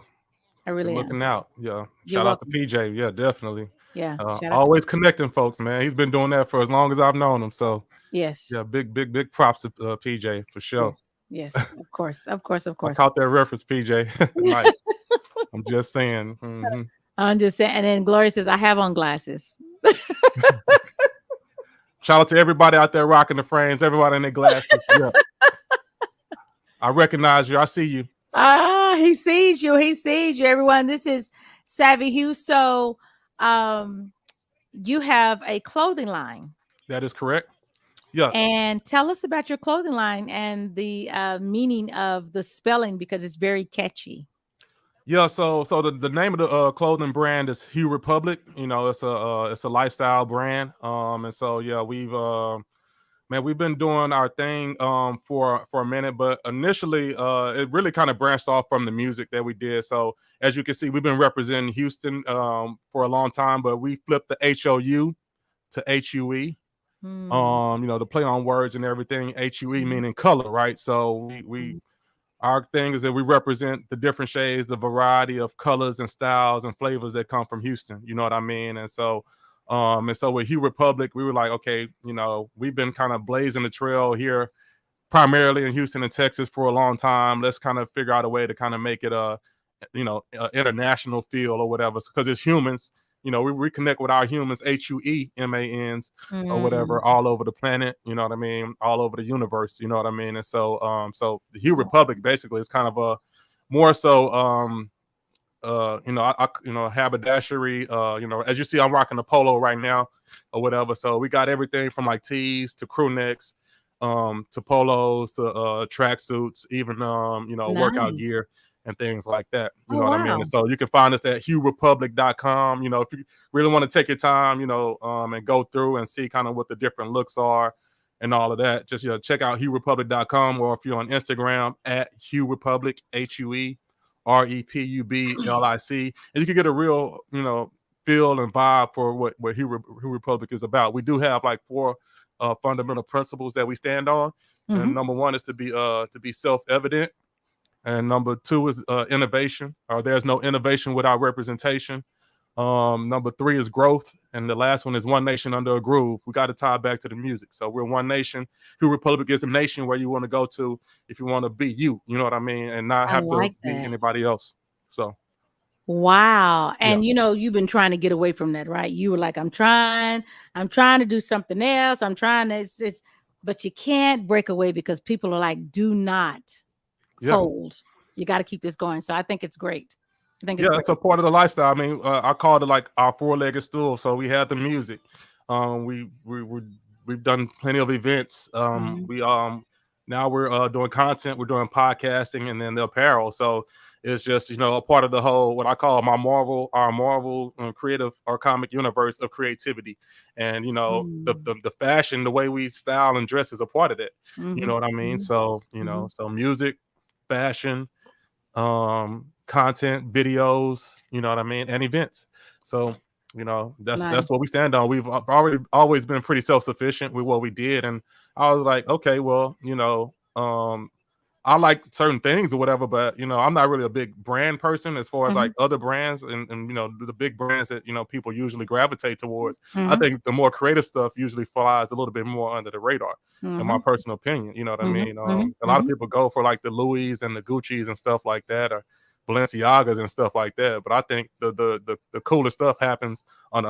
I really looking out. Yeah, You're shout out to PJ. Yeah, definitely. Yeah, always connecting folks, man. He's been doing that for as long as I've known him. So yes, yeah, big props to PJ for sure. Yes, of course. I caught that reference, PJ. Nice. I'm just saying. Mm-hmm. I'm just saying. And then Gloria says, "I have on glasses." Shout out to everybody out there rocking the frames, everybody in their glasses. Yeah. I recognize you. I see you. He sees you. He sees you, everyone. This is Savvi Hue. So you have a clothing line. That is correct. Yeah. And tell us about your clothing line and the meaning of the spelling because it's very catchy. Yeah, so the name of the clothing brand is Hue Republic. You know, it's a lifestyle brand. And so yeah, we've been doing our thing for a minute, but initially it really kind of branched off from the music that we did. So as you can see, we've been representing Houston for a long time, but we flipped the HOU to HUE. You know, the play on words and everything. HUE meaning color, right? So we our thing is that we represent the different shades, the variety of colors and styles and flavors that come from Houston. You know what I mean? And so with Hue Republic, we were like, okay, you know, we've been kind of blazing the trail here, primarily in Houston and Texas for a long time. Let's kind of figure out a way to kind of make it a international feel or whatever, because it's humans. You know, we reconnect with our humans, HUEMANs or whatever, all over the planet. You know what I mean? All over the universe. You know what I mean? And so the Hue Republic basically is kind of a more so haberdashery. As you see, I'm rocking a polo right now or whatever. So we got everything from like tees to crew necks, to polos, to tracksuits, even workout gear and things like that. You know what I mean? And so you can find us at HueRepublic.com. You know, if you really want to take your time, and go through and see kind of what the different looks are and all of that, just check out HueRepublic.com, or if you're on Instagram at HueRepublic, HueRepublic, and you can get a real, feel and vibe for what Hue Republic is about. We do have like 4 fundamental principles that we stand on. And number 1 is to be self-evident. And number 2 is innovation, or there's no innovation without representation. Number 3 is growth. And the last one is one nation under a groove. We got to tie back to the music. So we're one nation. Hue Republic is the nation where you want to go to if you want to be you know what I mean? And not have to be anybody else. So. Wow. And you've been trying to get away from that, right? You were like, I'm trying to do something else. I'm trying to, but you can't break away because people are like, do not fold. You got to keep this going. So I think it's great. I think it's a part of the lifestyle. I mean, I called it like our 4-legged stool. So we had the music. We've done plenty of events. Now we're doing content, we're doing podcasting, and then the apparel. So it's just, a part of the whole, what I call our Marvel creative or comic universe of creativity. And, the fashion, the way we style and dress is a part of that. You know what I mean? So, so music, fashion, content, videos, you know what I mean? And events. So, that's what we stand on. We've always been pretty self-sufficient with what we did. And I was like, okay, well, I like certain things or whatever, but I'm not really a big brand person as far as like other brands and the big brands that people usually gravitate towards. I think the more creative stuff usually flies a little bit more under the radar, in my personal opinion. You know what I mean? A lot of people go for like the Louis and the Gucci's and stuff like that, or Balenciagas and stuff like that. But I think the coolest stuff happens on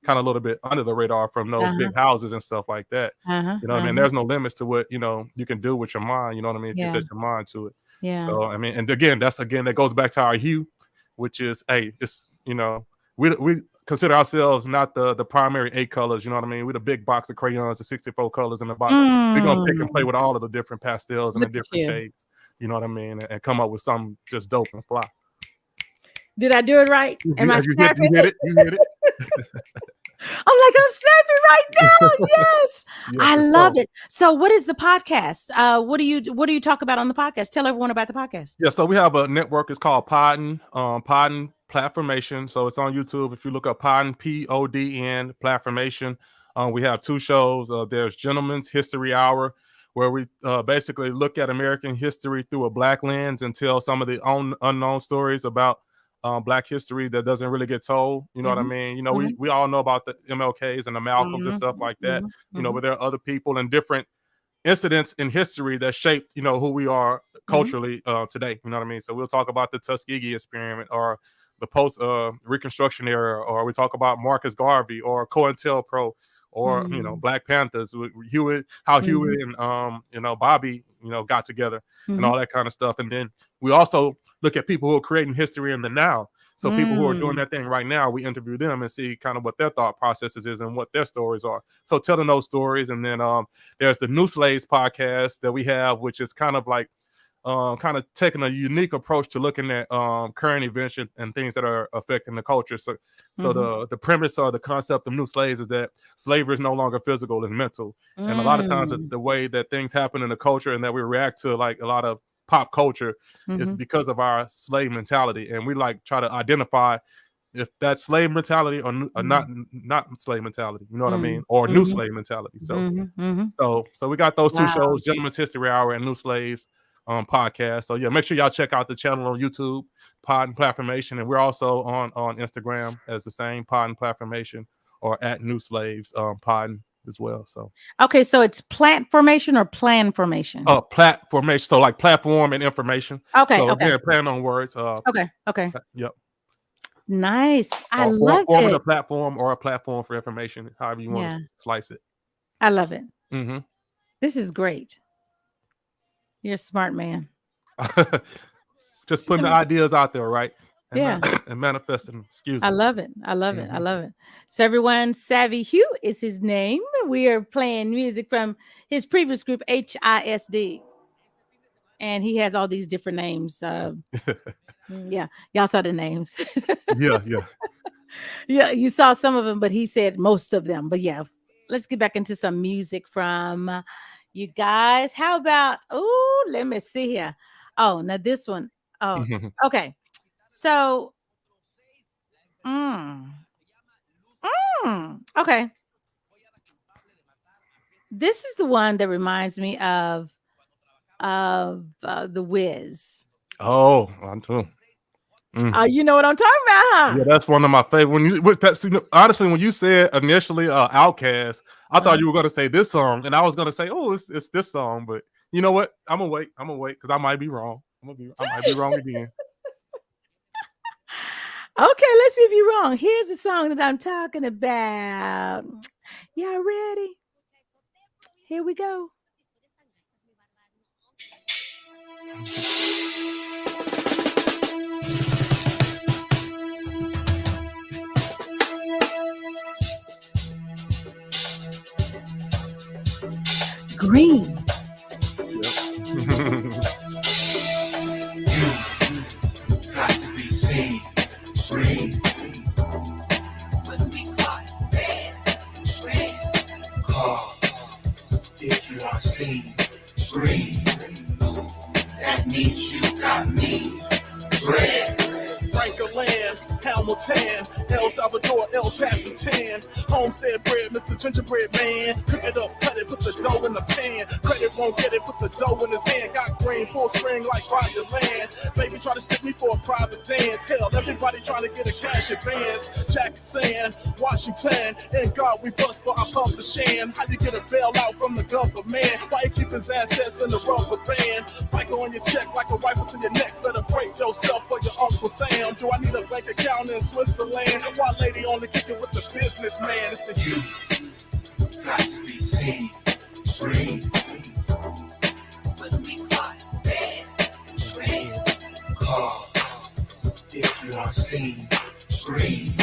kind of a little bit under the radar from those big houses and stuff like that. You know what I mean? There's no limits to what, you can do with your mind. You know what I mean? If you set your mind to it. Yeah. So, I mean, and again, that goes back to our hue, which is, hey, it's, we consider ourselves not the primary 8 colors. You know what I mean? We're the big box of crayons, the 64 colors in the box. We're going to pick and play with all of the different pastels and the different shades. You know what I mean? And come up with something just dope and fly. Did I do it right? Am I snapping? You hit it. I'm like, I'm snapping right now. Yes. I love it. So what is the podcast? What do you talk about on the podcast? Tell everyone about the podcast. Yeah, so we have a network. It's called Podden, Podden Platformation. So it's on YouTube. If you look up Podden, Podn Platformation, we have 2 shows. There's Gentleman's History Hour, where we basically look at American history through a Black lens and tell some of the unknown stories about Black history that doesn't really get told. You know what I mean? We all know about the MLKs and the Malcolms and stuff like that. But there are other people and different incidents in history that shaped, who we are culturally today. You know what I mean? So we'll talk about the Tuskegee experiment, or the post Reconstruction era, or we talk about Marcus Garvey or COINTELPRO, or Black Panthers, Hewitt, how Hewitt and Bobby got together and all that kind of stuff. And then we also look at people who are creating history in the now. So people who are doing that thing right now, we interview them and see kind of what their thought processes is and what their stories are. So telling those stories. And then there's the New Slaves podcast that we have, which is kind of like kind of taking a unique approach to looking at current events and things that are affecting the culture. So the premise or the concept of New Slaves is that slavery is no longer physical, it's mental. And a lot of times the way that things happen in the culture and that we react to like a lot of pop culture is because of our slave mentality. And we like try to identify if that's slave mentality or not slave mentality, you know what I mean? Or new slave mentality. So we got those two shows, Gentleman's History Hour and New Slaves podcast. So yeah, make sure y'all check out the channel on YouTube, Pod and Platformation, and we're also on Instagram as the same Pod and Platformation or at New Slaves Pod as well. So okay, so it's plant formation or plan formation? Platformation. So like platform and information. Okay, so okay. Again, plan on words. Okay. Yep. Nice. I love forming it. a platform or a platform for information, however you want to slice it. I love it. Mm-hmm. This is great. You're a smart man. Just putting the ideas out there, right? And and manifesting. Excuse me. I love it. I love it. I love it. So everyone, Savvi Hue is his name. We are playing music from his previous group, HISD. And he has all these different names. Yeah, y'all saw the names. Yeah, you saw some of them, but he said most of them. But yeah, let's get back into some music from you guys. How about, let me see here. Oh, now this one. Oh, okay. So, okay. This is the one that reminds me of The Wiz. Oh, I do. You know what I'm talking about, huh? Yeah, that's one of my favorite. Honestly, when you said initially Outkast, I thought you were gonna say this song, and I was gonna say, oh, it's this song. But you know what? I'm gonna wait because I might be wrong. I might be wrong again. Okay, let's see if you're wrong. Here's the song that I'm talking about. Y'all ready? Here we go. Green. You got to be seen. Green. When we caught red. Cause if you are seen green, that means you got me. Red. Franklin, Hamilton, El Salvador, El Pasadena, Homestead bread, Mr. Gingerbread Man. Cook it up, cut it, put the dough in the pan. Credit won't get it, put the dough in his hand. Got green, full string like Land. Baby try to stick me for a private dance. Hell, everybody trying to get a cash advance. Jacket Sand, Washington, and God we bust for our publishing. How you get a bailout from the government? Why you keep his assets in the rubber band? Might go on your check like a rifle to your neck. Better break yourself for your Uncle Sam. Do I need a bank account in Switzerland? Why lady only kicking with the businessman? It's the you got to be seen green. When we caught red. Cause if you are seen green,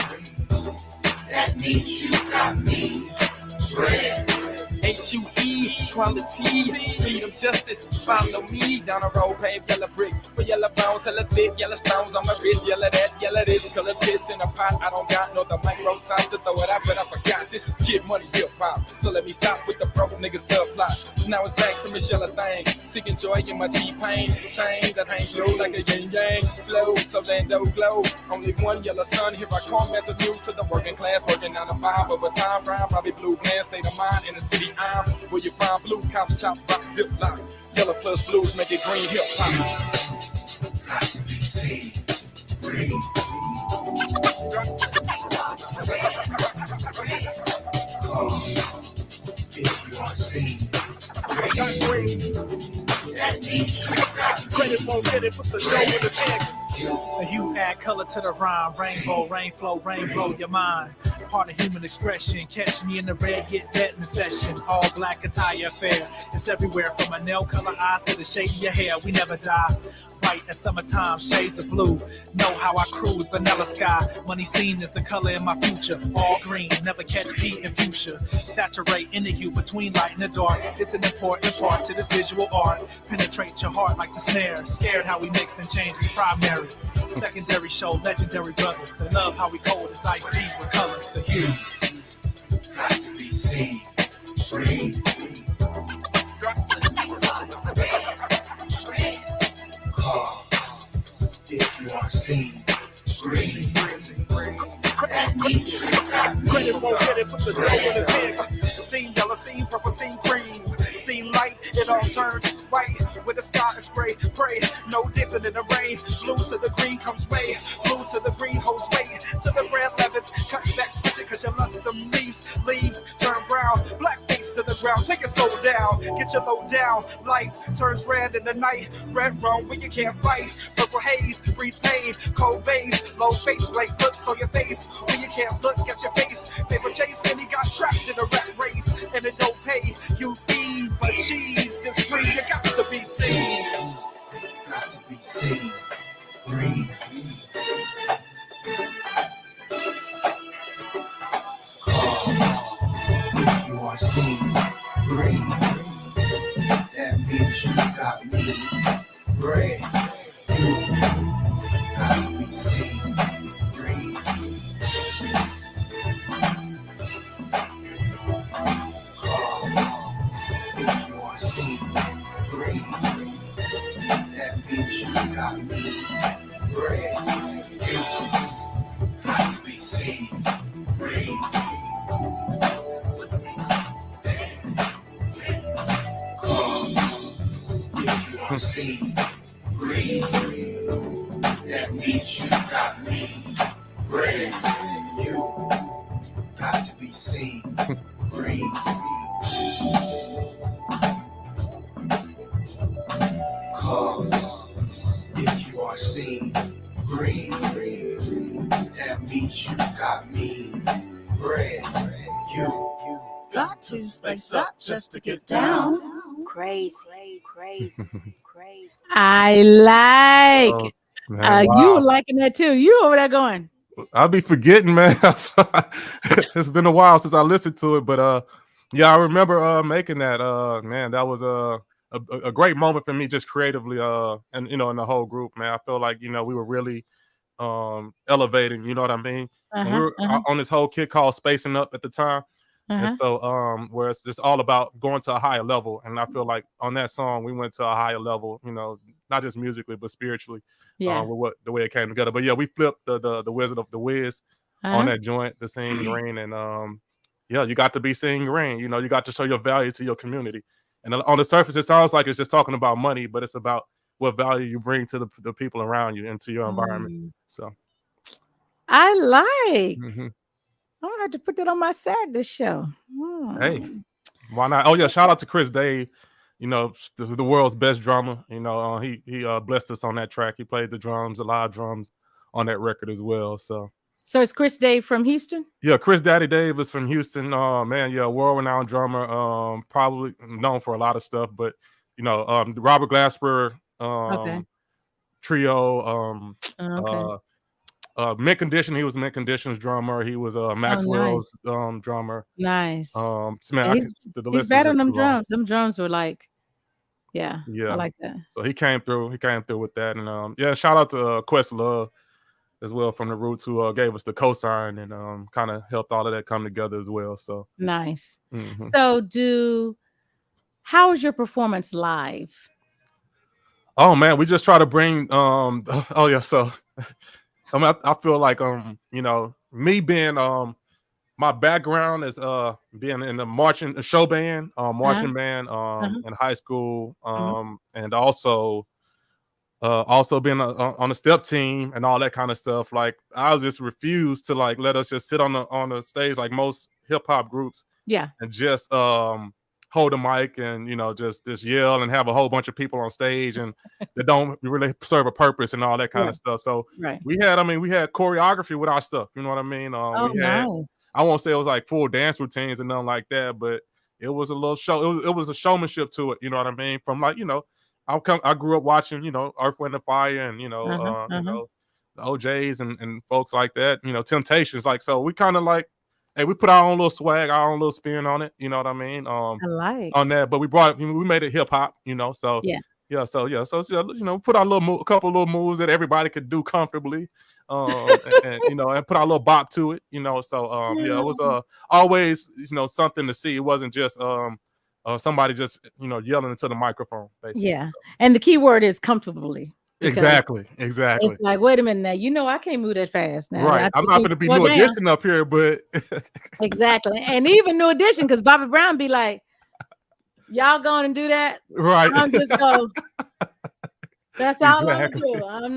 that means you got me. Red. H-U-E, quality, freedom, justice, follow me down the road, paved yellow brick, with yellow bones, hella thick, yellow stones on my wrist, yellow that, yellow this, color piss in a pot, I don't got no the micro signs to throw it out, but I forgot, this is Kid Money Hip Hop, so let me stop with the broke nigga subplot, now it's back to Michelle thing, seeking joy in my T-Pain, chain that hangs low like a yin-yang, flow, so Lando glow, only one yellow sun, here I come as a news to the working class, working 9 to 5, over time, prime, Robbie Blue, man, state of mind, in the city, I'm where you find blue, cops, chop, rock, zip, lock. Yellow plus blues make it green hip hop. Got to be seen green. If you are seen green, that means you got me. credit won't get it, put the dough in his hand. And you add color to the rhyme. Rainbow, rain flow, rainbow your mind. Part of human expression. Catch me in the red, get that in the session. All black attire affair. It's everywhere from my nail color eyes to the shade of your hair. We never die. bright as summertime, shades of blue. Know how I cruise, vanilla sky. Money seen is the color in my future. All green, never catch P in fuchsia. Saturate in the hue between light and the dark. It's an important part to this visual art. Penetrate your heart like the snare. Scared how we mix and change with primary. Secondary show, legendary brothers. They love how we cold as ice tea with colors. The hue. Got to be seen. Green. Cause if you are seen, green, that means you got me. Credit won't get it, put the dough in his hand. Seen yellow, seen purple, seen green. Seen light, it all turns white. When the sky is gray, pray, no dancing in the rain. Blue to the green comes way. Blue to the green holds weight. To the red levels, cut back, switch it, cause you lust them leaves. Leaves turn brown, black face to the ground. Take your soul down, get your load down. Life turns red in the night. Red rum when you can't fight. Purple haze, breeze pain, cold veins. Low face, like looks on your face. When you can't look at your face. Paper chase, when he got trapped in a rat race. And it don't pay, you feed, but Jesus free. You got to be seen. Got to be seen. Green. If you are seen, green, that means you got me. Red, you got to be seen. Green. If you are seen, green, that means you got me. Red, you got to be seen. Green. If you are seen, green, that means you got me. Red, you got to be seen. Green. Cause if you are seen, green, that means you got me. Red, you Got to space up just to get down. Crazy. I like. Oh, man, You were wow. liking that too. You over there going. I'll be forgetting, man. It's been a while since I listened to it, but yeah, I remember making that. Man, that was a great moment for me, just creatively, and in the whole group, man. I feel like we were really elevating. You know what I mean? And we were on this whole kid called Spacing Up at the time. And so where it's just all about going to a higher level, and I feel like on that song we went to a higher level, not just musically but spiritually, with the way it came together. But yeah, we flipped the Wizard of the Wiz on that joint, the Sing Green, and yeah, you got to be Sing Green. You got to show your value to your community. And on the surface, it sounds like it's just talking about money, but it's about what value you bring to the people around you and to your environment. So I like. I'm gonna have to put that on my Saturday show. Hey, why not? Oh yeah, shout out to Chris Dave, the world's best drummer. He blessed us on that track. He played the drums, the live drums on that record as well. So it's Chris Dave from Houston? Yeah, Chris Daddy Dave is from Houston. Man, yeah, world-renowned drummer, probably known for a lot of stuff, but the Robert Glasper trio, Mint Condition, he was Mint Condition's drummer. He was Maxwell's drummer. Nice. He's bad on them drums. Them drums were like, yeah, I like that. So he came through with that. And yeah, shout out to Questlove as well from the Roots, who gave us the cosign and kind of helped all of that come together as well. So nice. So how was your performance live? Oh man, we just try to bring so I mean, I feel like me being my background is being in the show band, marching band in high school, and also being on the step team and all that kind of stuff. Like I just refused to let us just sit on the stage like most hip hop groups, and just hold the mic and just yell and have a whole bunch of people on stage and that don't really serve a purpose and all that kind of stuff. So we had choreography with our stuff. You know what I mean? Nice. I won't say it was like full dance routines and nothing like that, but it was a little show. It was a showmanship to it. You know what I mean? From I grew up watching, you know, Earth, Wind and Fire, and you know, the OJs and folks like that. You know, Temptations. Like, so we kind of like, hey, we put our own little swag, our own little spin on it. You know what I mean? I like. On that, but we made it hip hop. You know, so Yeah. So you know, put our a couple little moves that everybody could do comfortably, and you know, and put our little bop to it. You know, so yeah, it was always, you know, something to see. It wasn't just somebody just, you know, yelling into the microphone, basically. Yeah, and the key word is comfortably. Exactly. It's like, wait a minute now, you know, I can't move that fast now. Right, I'm not going to be New Edition up here, but exactly, and even New Edition, because Bobby Brown be like, y'all going to do that, right? I'm just going. That's all I'm do. I'm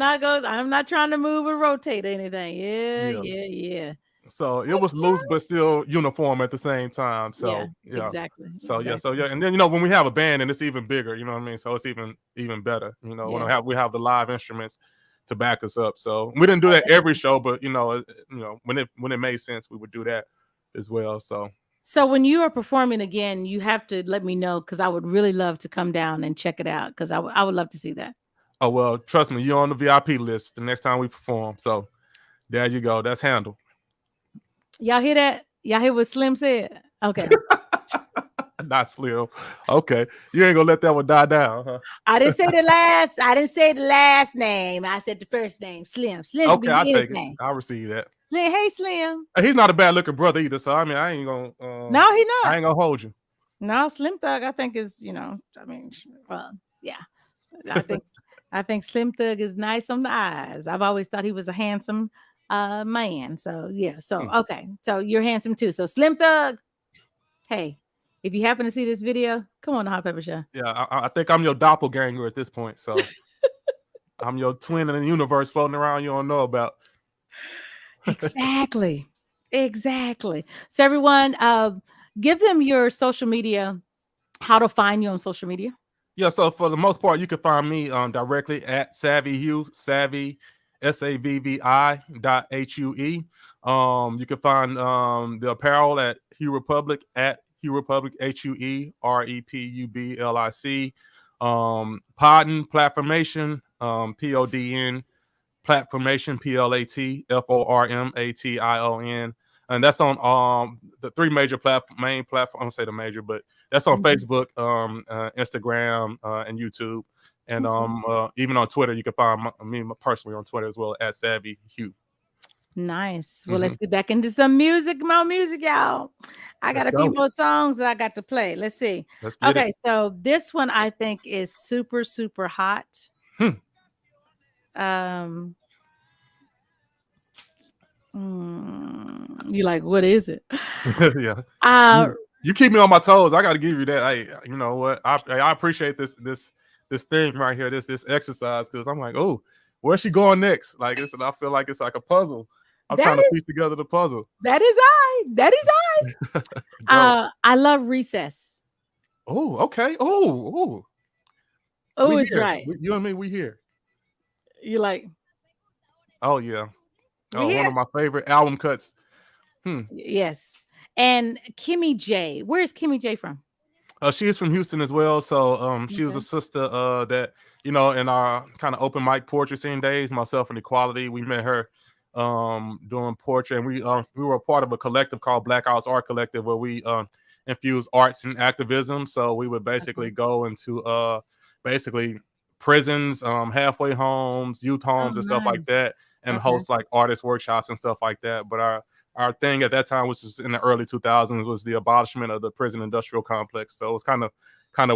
not trying to move or rotate or anything. Yeah. So it was loose, but still uniform at the same time. So yeah. Exactly. So yeah, and then, you know, when we have a band and it's even bigger, you know what I mean. So it's even better. You know, when we have the live instruments to back us up. So we didn't do that every show, but you know, when it made sense, we would do that as well. So when you are performing again, you have to let me know, because I would really love to come down and check it out, because I would love to see that. Oh well, trust me, you're on the VIP list the next time we perform. So there you go. That's handled. Y'all hear that? Y'all hear what Slim said? Okay. Not Slim. Okay. You ain't gonna let that one die down, huh? I didn't say the last name. I said the first name. Slim. Slim. Okay, I'll take it. I'll receive that. Slim, hey Slim. He's not a bad looking brother either. So I mean, I ain't gonna no, he not. I ain't gonna hold you. No, Slim Thug, I think is, you know, I mean, well, yeah. I think Slim Thug is nice on the eyes. I've always thought he was a handsome man. So yeah. So okay. So you're handsome too. So Slim Thug, hey, if you happen to see this video, come on the Hot Pepper Show. Yeah, I think I'm your doppelganger at this point. So I'm your twin in the universe floating around you don't know about. Exactly. So everyone, give them your social media, how to find you on social media. Yeah, so for the most part, you can find me directly at Savvi Hue, Savvi, SAVVI.HUE. You can find the apparel at Hue Republic at Hue Republic, HUE, REPUBLIC. Podden, Platformation, PODN, Platformation, PLATFORMATION. And that's on the three major main platforms. I don't say the major, but that's on Facebook, Instagram, and YouTube. And even on Twitter, you can find me personally on Twitter as well, at Savvi Hue. Nice. Well, let's get back into some music, more music, y'all. I got a few more songs that I got to play. Let's see. Okay, so this one I think is super, super hot. You like, what is it? Yeah. You keep me on my toes. I got to give you that. Hey, you know what? I appreciate this thing right here, this exercise, because I'm like, oh, where's she going next? Like, I feel like it's like a puzzle. I'm trying to piece together the puzzle. That is I. I love Recess. Oh, okay. Oh, it's right. You and me, we here. You like? Oh yeah. One of my favorite album cuts. Yes. And Kimmy J. Where's Kimmy J from? She is from Houston as well. So she was a sister that, you know, in our kind of open mic poetry scene days, myself and Equality, we met her doing poetry, and we were a part of a collective called Black House Art Collective, where we infuse arts and activism. So we would basically go into basically prisons, halfway homes, youth homes, and stuff like that, and host like artist workshops and stuff like that. But our thing at that time, which was in the early 2000s, was the abolishment of the prison industrial complex. So it was kind of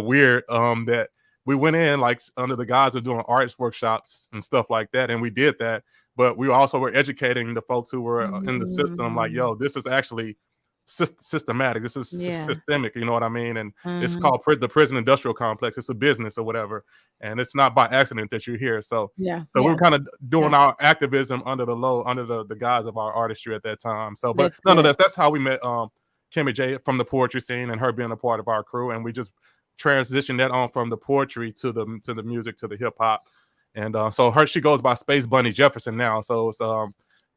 weird that we went in like under the guise of doing arts workshops and stuff like that, and we did that. But we also were educating the folks who were in the system, like, yo, this is actually systematic. This is systemic. You know what I mean? And it's called the prison industrial complex. It's a business or whatever, and it's not by accident that you're here. So we were kind of doing our activism under the guise of our artistry at that time. So, but nonetheless, that's how we met Kimmy J from the poetry scene, and her being a part of our crew, and we just transitioned that on from the poetry to the music, to the hip hop. And so she goes by Space Bunny Jefferson now. So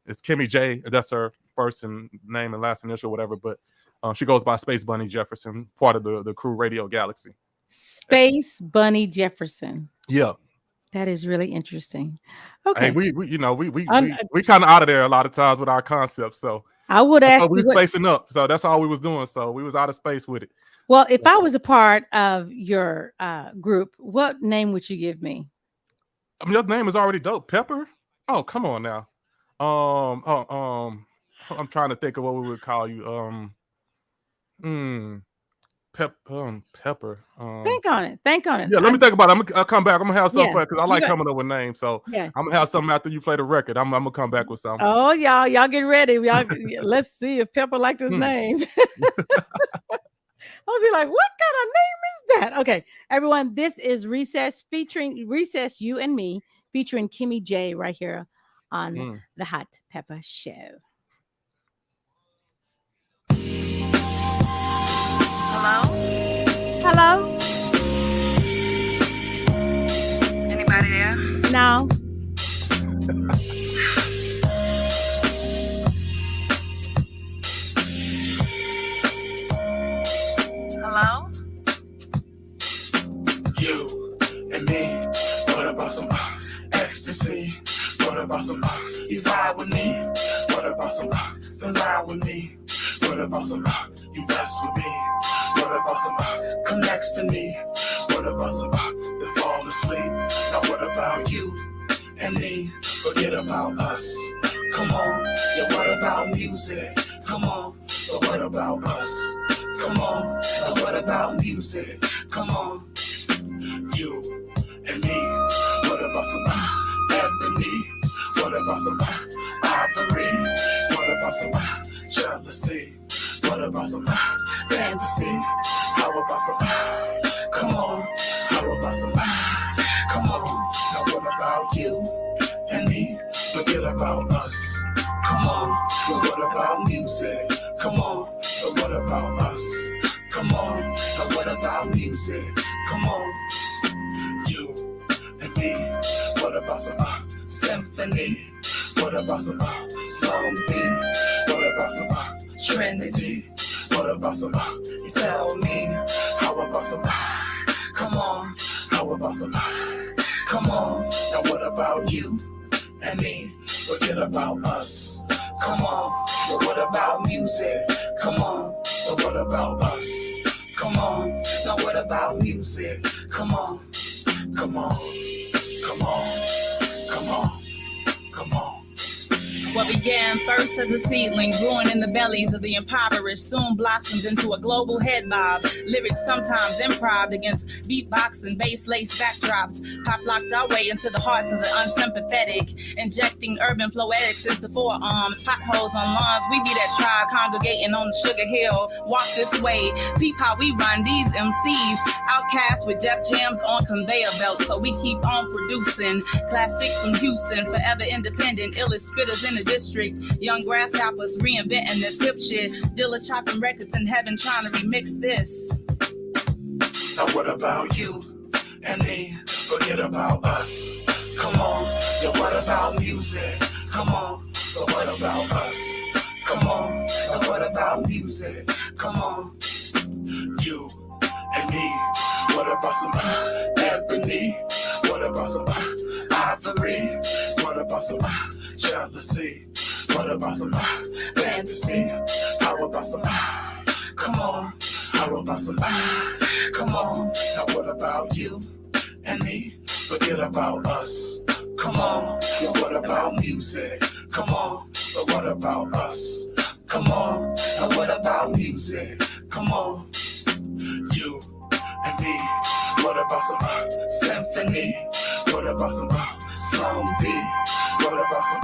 it's Kimmy J. That's her first name and last initial, whatever. But she goes by Space Bunny Jefferson, part of the crew Radio Galaxy. Space Bunny Jefferson. Yeah. That is really interesting. Okay. Hey, we kind of out of there a lot of times with our concepts. So I would ask we you spacing up. So that's all we was doing. So we was out of space with it. Well, if I was a part of your group, what name would you give me? I mean, your name is already dope. Pepper? Oh, come on now. I'm trying to think of what we would call you. Pepper. Think on it. Yeah, let me think about it. I'll come back. I'm gonna have something because I like coming up with names. So yeah, I'm gonna have something after you play the record. I'm gonna come back with something. Oh, y'all get ready. Y'all let's see if Pepper liked his name. I'll be like, what kind of name is that? Okay, everyone, this is Recess You and Me, featuring Kimmy J right here on the Hot Pepper Show. Hello? Anybody there? No. Hello? You and me, what about some ecstasy? What about some you vibe with me? What about some the ride with me? What about some you mess with me? What about some come next to me? What about some the fall asleep? Now what about you and me? Forget about us. Come on, yeah, what about music? Come on, so what about us? Come on, now what about music? Come on, you and me. What about some ebony? What about some ivory? What about some jealousy? What about some fantasy? How about some come on? How about some come on? Now what about you and me? Forget about us. Come on, but what about music? Come on, so what about us? Come on, now what about music? Come on, you and me. What about some symphony? What about some zombie? What about some Trinity? What about some you tell me? How about some come on? How about some come on? Now what about you and me? Forget about us. Come on, but what about music? Come on, so what about us? Come on, now what about music? Come on, come on, come on, come on, come on. What began first as a seedling, growing in the bellies of the impoverished, soon blossomed into a global head bob. Lyrics sometimes improv against beatbox and bass-laced backdrops. Pop locked our way into the hearts of the unsympathetic, injecting urban floetics into forearms, potholes on lawns. We be that tribe congregating on the Sugar Hill. Walk this way, peep how we run these MCs. Outcasts with Def Jams on conveyor belts, so we keep on producing classics from Houston, forever independent, illest spitters in the district. Young grasshoppers reinventing this hip shit. Dilla chopping records in heaven trying to remix this. Now what about you and me? Forget about us. Come on, yeah, what about music? Come on, so what about us? Come on, now what about music? Come on, you and me. What about some ebony? What about some ivory? What about some jealousy? What about some fantasy? How about some come on? How about some come on? Now what about you and me? Forget about us. Come on, yeah, what about music? Come on, so what about us? Come on, now what about music? Come on, you and me. What about some symphony? What about some zombie? What about some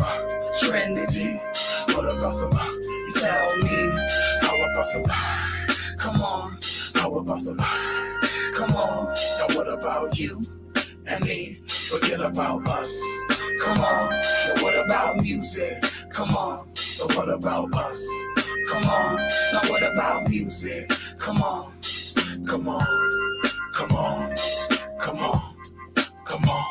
Trinity? What about some you tell me? How about some come on? How about some come on? Now what about you and me? Forget about us. Come on, now what about music? Come on, so what about us? Come on, now what about music? Come on, come on, come on, come on, come on.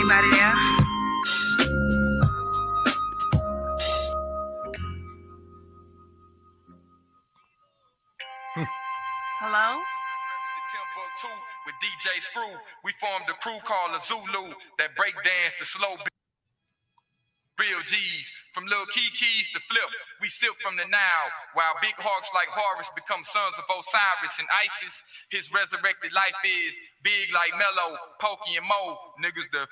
anybody there? Hello? With DJ Screw, we formed a crew called the Zulu that break dance the slow real G's. From little Kiki's to Flip, we sip from the Nile, while big hawks like Horus become sons of Osiris and Isis. His resurrected life is big like Mello, Pokey and Mo, niggas the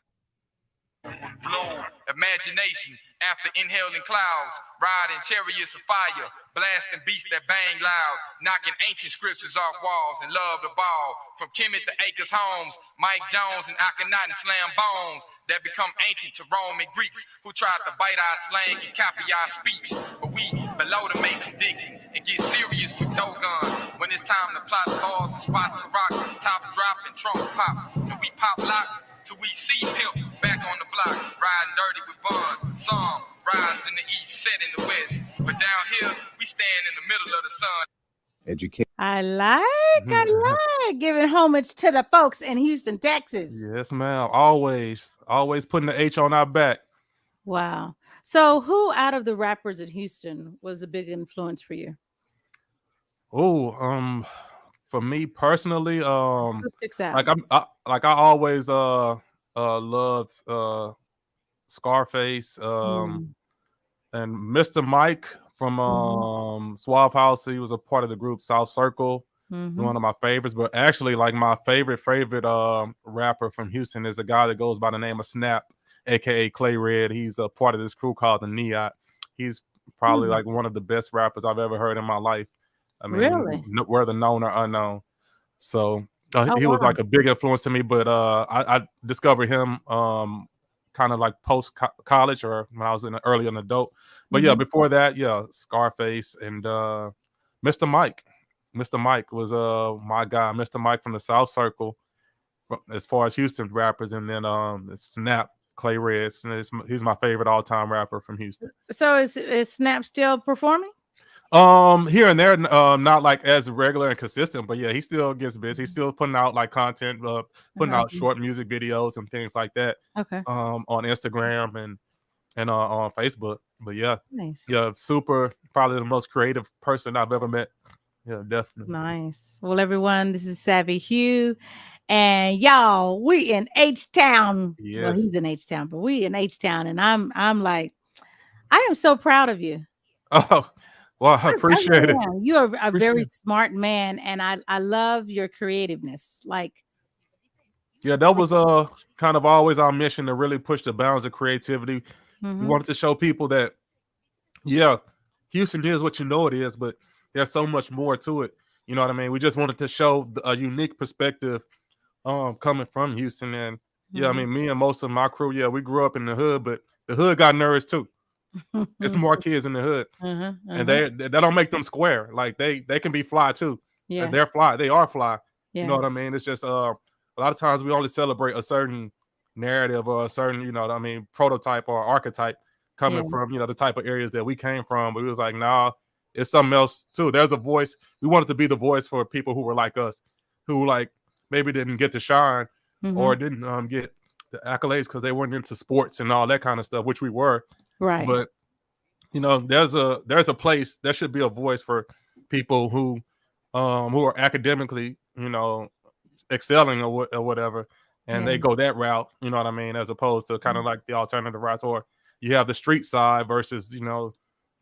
blow imagination after inhaling clouds, riding chariots of fire, blasting beats that bang loud, knocking ancient scriptures off walls and love the ball. From Kemet to Acres Homes, Mike Jones and Akhenaten slam bones that become ancient to Roman Greeks who tried to bite our slang and copy our speech. But we below the Mason Dixon and get serious with Dogon when it's time to plot stars and spots to rock, top drop and trunk pop. And we pop locks till we see him back on the block, riding dirty with buns. Some rise in the east, set in the west, but down here we stand in the middle of the sun. Educate. I like giving homage to the folks in Houston, Texas. Yes, ma'am. Always putting the H on our back. Wow. So who out of the rappers in Houston was a big influence for you? Oh, for me personally, Who sticks out? I always loved Scarface, and Mr. Mike from Suave House. He was a part of the group South Circle. He's one of my favorites, but actually, like, my favorite rapper from Houston is a guy that goes by the name of Snap, aka Clay Red. He's a part of this crew called the Neot. He's probably like one of the best rappers I've ever heard in my life. I mean, really? Whether known or unknown. So he was like a big influence to me, but I discovered him kind of like post college or when I was early an adult. But yeah, before that, Scarface and Mr. Mike. Mr. Mike was my guy. Mr. Mike from the South Circle, as far as Houston rappers, and then Snap, Clay Red. He's my favorite all-time rapper from Houston. So is Snap still performing? Here and there, not like as regular and consistent, but yeah, he still gets busy. He's still putting out like content, putting out short music videos and things like that. Okay. On Instagram and on Facebook. But yeah, nice. Yeah, super, probably the most creative person I've ever met. Yeah, definitely. Nice. Well, everyone, this is Savvi Hue, and y'all, we in H-Town. Yes. Well, he's in H-Town, but we in H-Town, and I'm like, I am so proud of you. Oh. Well, I appreciate it. You are a very smart man, and I love your creativeness. Like, yeah, that was kind of always our mission, to really push the bounds of creativity. We wanted to show people that, yeah, Houston is what you know it is, but there's so much more to it. You know what I mean? We just wanted to show a unique perspective coming from Houston. And yeah, I mean, me and most of my crew, yeah, we grew up in the hood, but the hood got nerds too. There's more kids in the hood, and they don't make them square. Like they can be fly too. Yeah, they're fly. They are fly. Yeah. You know what I mean? It's just a lot of times we only celebrate a certain narrative or a certain, you know what I mean, prototype or archetype coming from, you know, the type of areas that we came from. But it was like, nah, it's something else too. There's a voice. We wanted to be the voice for people who were like us, who like maybe didn't get to shine or didn't get the accolades because they weren't into sports and all that kind of stuff, which we were. Right. But you know, there's a place, there should be a voice for people who are academically, you know, excelling or whatever, and they go that route, you know what I mean, as opposed to kind of like the alternative routes, or you have the street side versus, you know,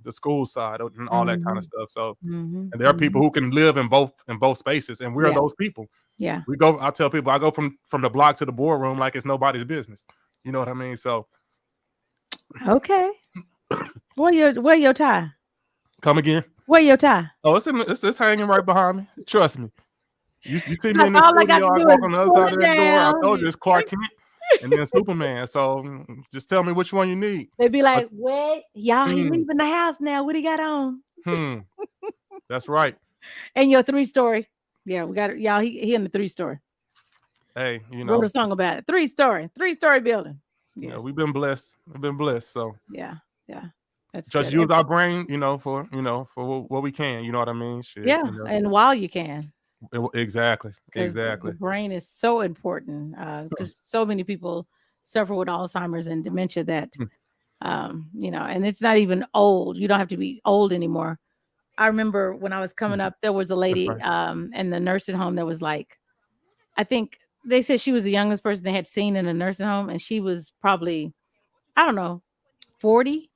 the school side and all that kind of stuff. So and there are people who can live in both spaces, and we're those people. Yeah. I tell people I go from the block to the boardroom like it's nobody's business. You know what I mean? So okay. Wear your tie. Come again? Wear your tie. Oh, it's hanging right behind me. Trust me. You see me in the all I studio, got to I do walk is on the other pull side it of that door. I down. told you it's Clark Kent and then Superman. So just tell me which one you need. They be like, "What? Y'all, he leaving the house now. What he got on?" That's right. And your 3-story. Yeah, we got it. Y'all, he in the 3-story. Hey, you know, wrote a song about it. 3-story building. Yes. Yeah, we've been blessed. So yeah. That's just good. use our brain, you know, for what we can. You know what I mean? Shit, yeah, you know. And while you can. Exactly. The brain is so important because so many people suffer with Alzheimer's and dementia that, you know, and it's not even old. You don't have to be old anymore. I remember when I was coming up, there was a lady in the nursing home that was like, I think they said she was the youngest person they had seen in a nursing home. And she was probably, I don't know, 40,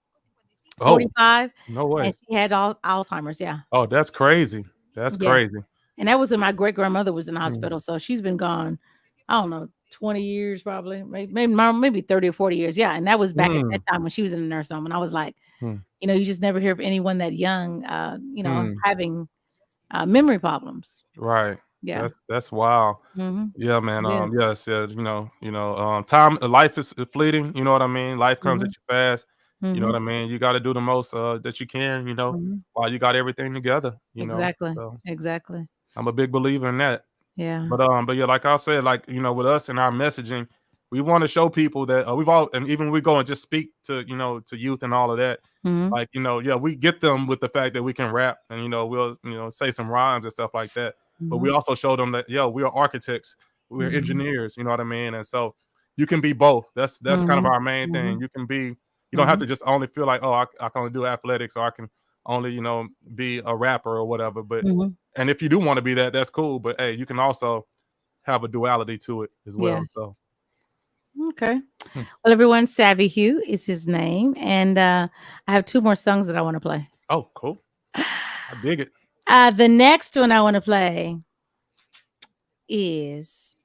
45. No way. And she had Alzheimer's. Yeah. Oh, that's crazy. That's crazy. And that was when my great grandmother was in the hospital. So she's been gone, I don't know, 20 years probably, maybe 30 or 40 years. Yeah. And that was back at that time when she was in the nursing home. And I was like, you know, you just never hear of anyone that young, you know, having memory problems. Right. Yeah. That's wild. Yeah, man. Yes. Yeah. You know, time, life is fleeting. You know what I mean? Life comes at you fast. You know what I mean? You got to do the most that you can, you know, while you got everything together, you know? Exactly. I'm a big believer in that. Yeah. But yeah, like I said, like, you know, with us and our messaging, we want to show people that and even when we go and just speak to, you know, to youth and all of that, like, you know, yeah, we get them with the fact that we can rap and, you know, we'll, you know, say some rhymes and stuff like that. But we also show them that, we are architects, we're engineers, you know what I mean? And so you can be both. That's kind of our main thing. You can be, you don't have to just only feel like, oh, I can only do athletics, or I can only, you know, be a rapper or whatever. But and if you do want to be that, that's cool. But hey, you can also have a duality to it as well. So okay. Well, everyone, Savvi Hue is his name, and I have 2 more songs that I want to play. Oh, cool. I dig it. The next one I want to play is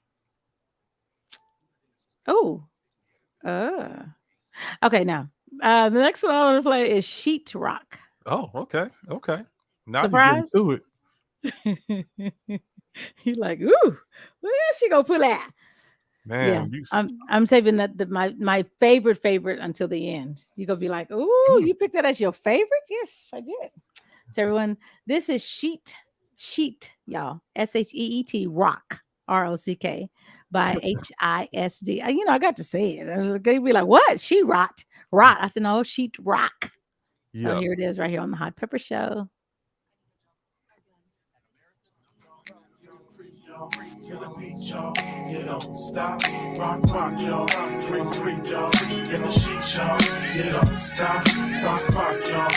okay. Now, the next one I want to play is Sheet Rock. Oh, okay. Now Surprise? you get into it. You're like, ooh, where is she gonna pull that? Man, I'm saving that my favorite until the end. You're gonna be like, ooh, you picked that as your favorite? Yes, I did. So everyone, this is Sheet, y'all. SHEET Rock, ROCK by HISD. You know, I got to say it. They'd be like, what? She rock. I said, no, Sheet Rock. So here it is right here on the Hot Pepper Show. To the beat, y'all. You don't stop. Rock, y'all. Free, y'all. In the sheet, y'all. You don't stop. Rock, y'all.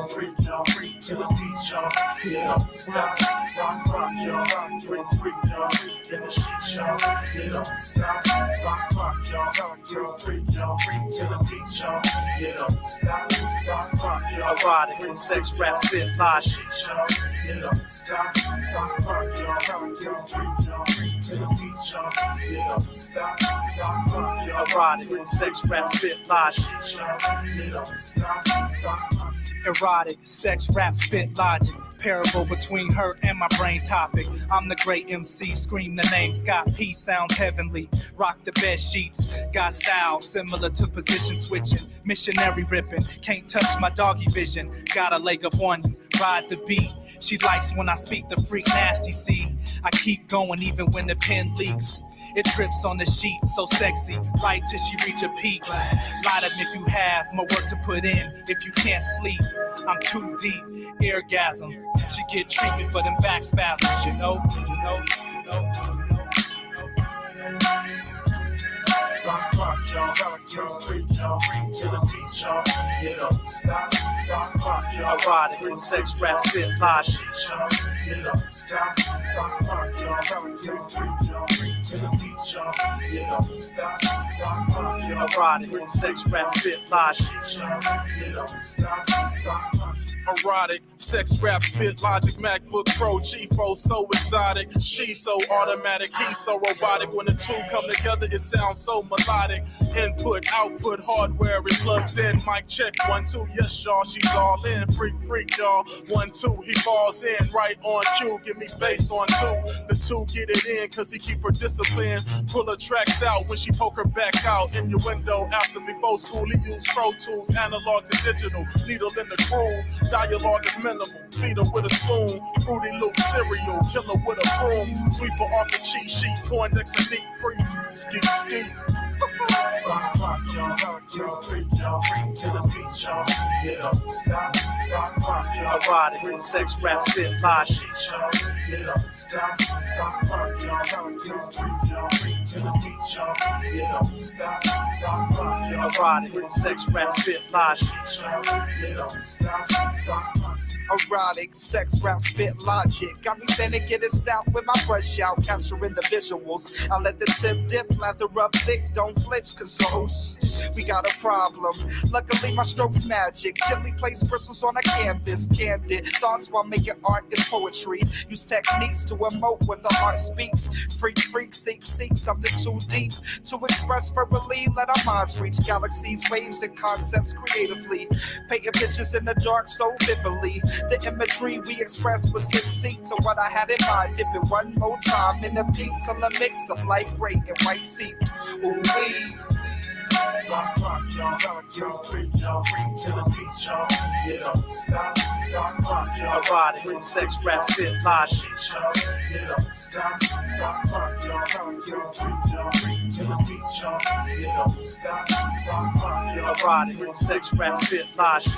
Free, y'all. To the beat, y'all. You don't stop. Rock, y'all. Free, y'all. In the sheet, y'all. You don't stop. Rock, y'all. Free, y'all. To the beat, y'all. You don't stop. Rock, y'all. Erotic, sex, rap, spit, logic. You don't stop. Rock, y'all. To the beat, y'all. You don't stop. Erotic, sex, rap, spit, logic. You don't stop. Erotic, sex, rap, spit, logic. Parable between her and my brain topic. I'm the great MC, scream the name Scott P. Sound heavenly, rock the bed sheets. Got style, similar to position switching. Missionary ripping, can't touch my doggy vision. Got a leg up on you, ride the beat. She likes when I speak the freak nasty see. I keep going even when the pen leaks. It drips on the sheet, so sexy, right till she reach a peak. Light up if you have more work to put in. If you can't sleep, I'm too deep. Orgasm, she get treatment for them back spasms. You know. Rock, y'all. Free, y'all. To the beat, y'all. You don't stop. Rock, y'all. Erotic, sex, rap, spit, logic. You don't stop. Rock, y'all. Free, y'all. To the beat, y'all. You don't stop. Rock, y'all. Erotic, sex, rap, spit, logic. You don't stop. Erotic, sex, rap, spit, logic, MacBook Pro, G4, so exotic. She's so automatic, he's so robotic. When the two come together, it sounds so melodic. Input, output, hardware, it plugs in. Mic check, 1, 2, yes, y'all, she's all in. Freak, y'all, 1, 2, he falls in. Right on cue, give me bass on 2. The 2 get it in, cause he keep her disciplined. Pull her tracks out when she poke her back out. In your window, before school, he used Pro Tools, analog to digital. Needle in the groove. Dialogue is minimal. Feed her with a spoon. Fruity Loop cereal. Kill her with a broom. Sweep her off the cheat sheet. Porn next to neat free. Ski. Rock, y'all. Free, y'all. To the beat, y'all. You don't stop. Rock, y'all. Erotic, sex, rap, spit, logic. You don't stop. Rock, y'all. Free, y'all. To the beat, y'all. You don't stop, rock, erotic, sex, rap, fit, logic. You don't stop, rock. Erotic, sex, rap, spit, logic. Got me standing, getting stout with my brush out, capturing the visuals. I let the tip dip, lather up thick, don't flinch, cause we got a problem. Luckily, my stroke's magic. Gently place bristles on a canvas, candid. Thoughts while making art is poetry. Use techniques to emote when the heart speaks. Freak, seek something too deep to express verbally. Let our minds reach galaxies, waves, and concepts creatively. Painting pictures in the dark so vividly. The imagery we expressed was in sync to what I had in mind. Dip it one more time in the beat till a mix of light gray and white seep. Ooh-wee. Rock, y'all, freak to the beat, y'all. You don't stop, rock, erotic, sex, rap, fit, logic. You don't stop, rock, y'all, freak to the beat, y'all. You don't stop, rock, erotic, sex, rap, fit, logic.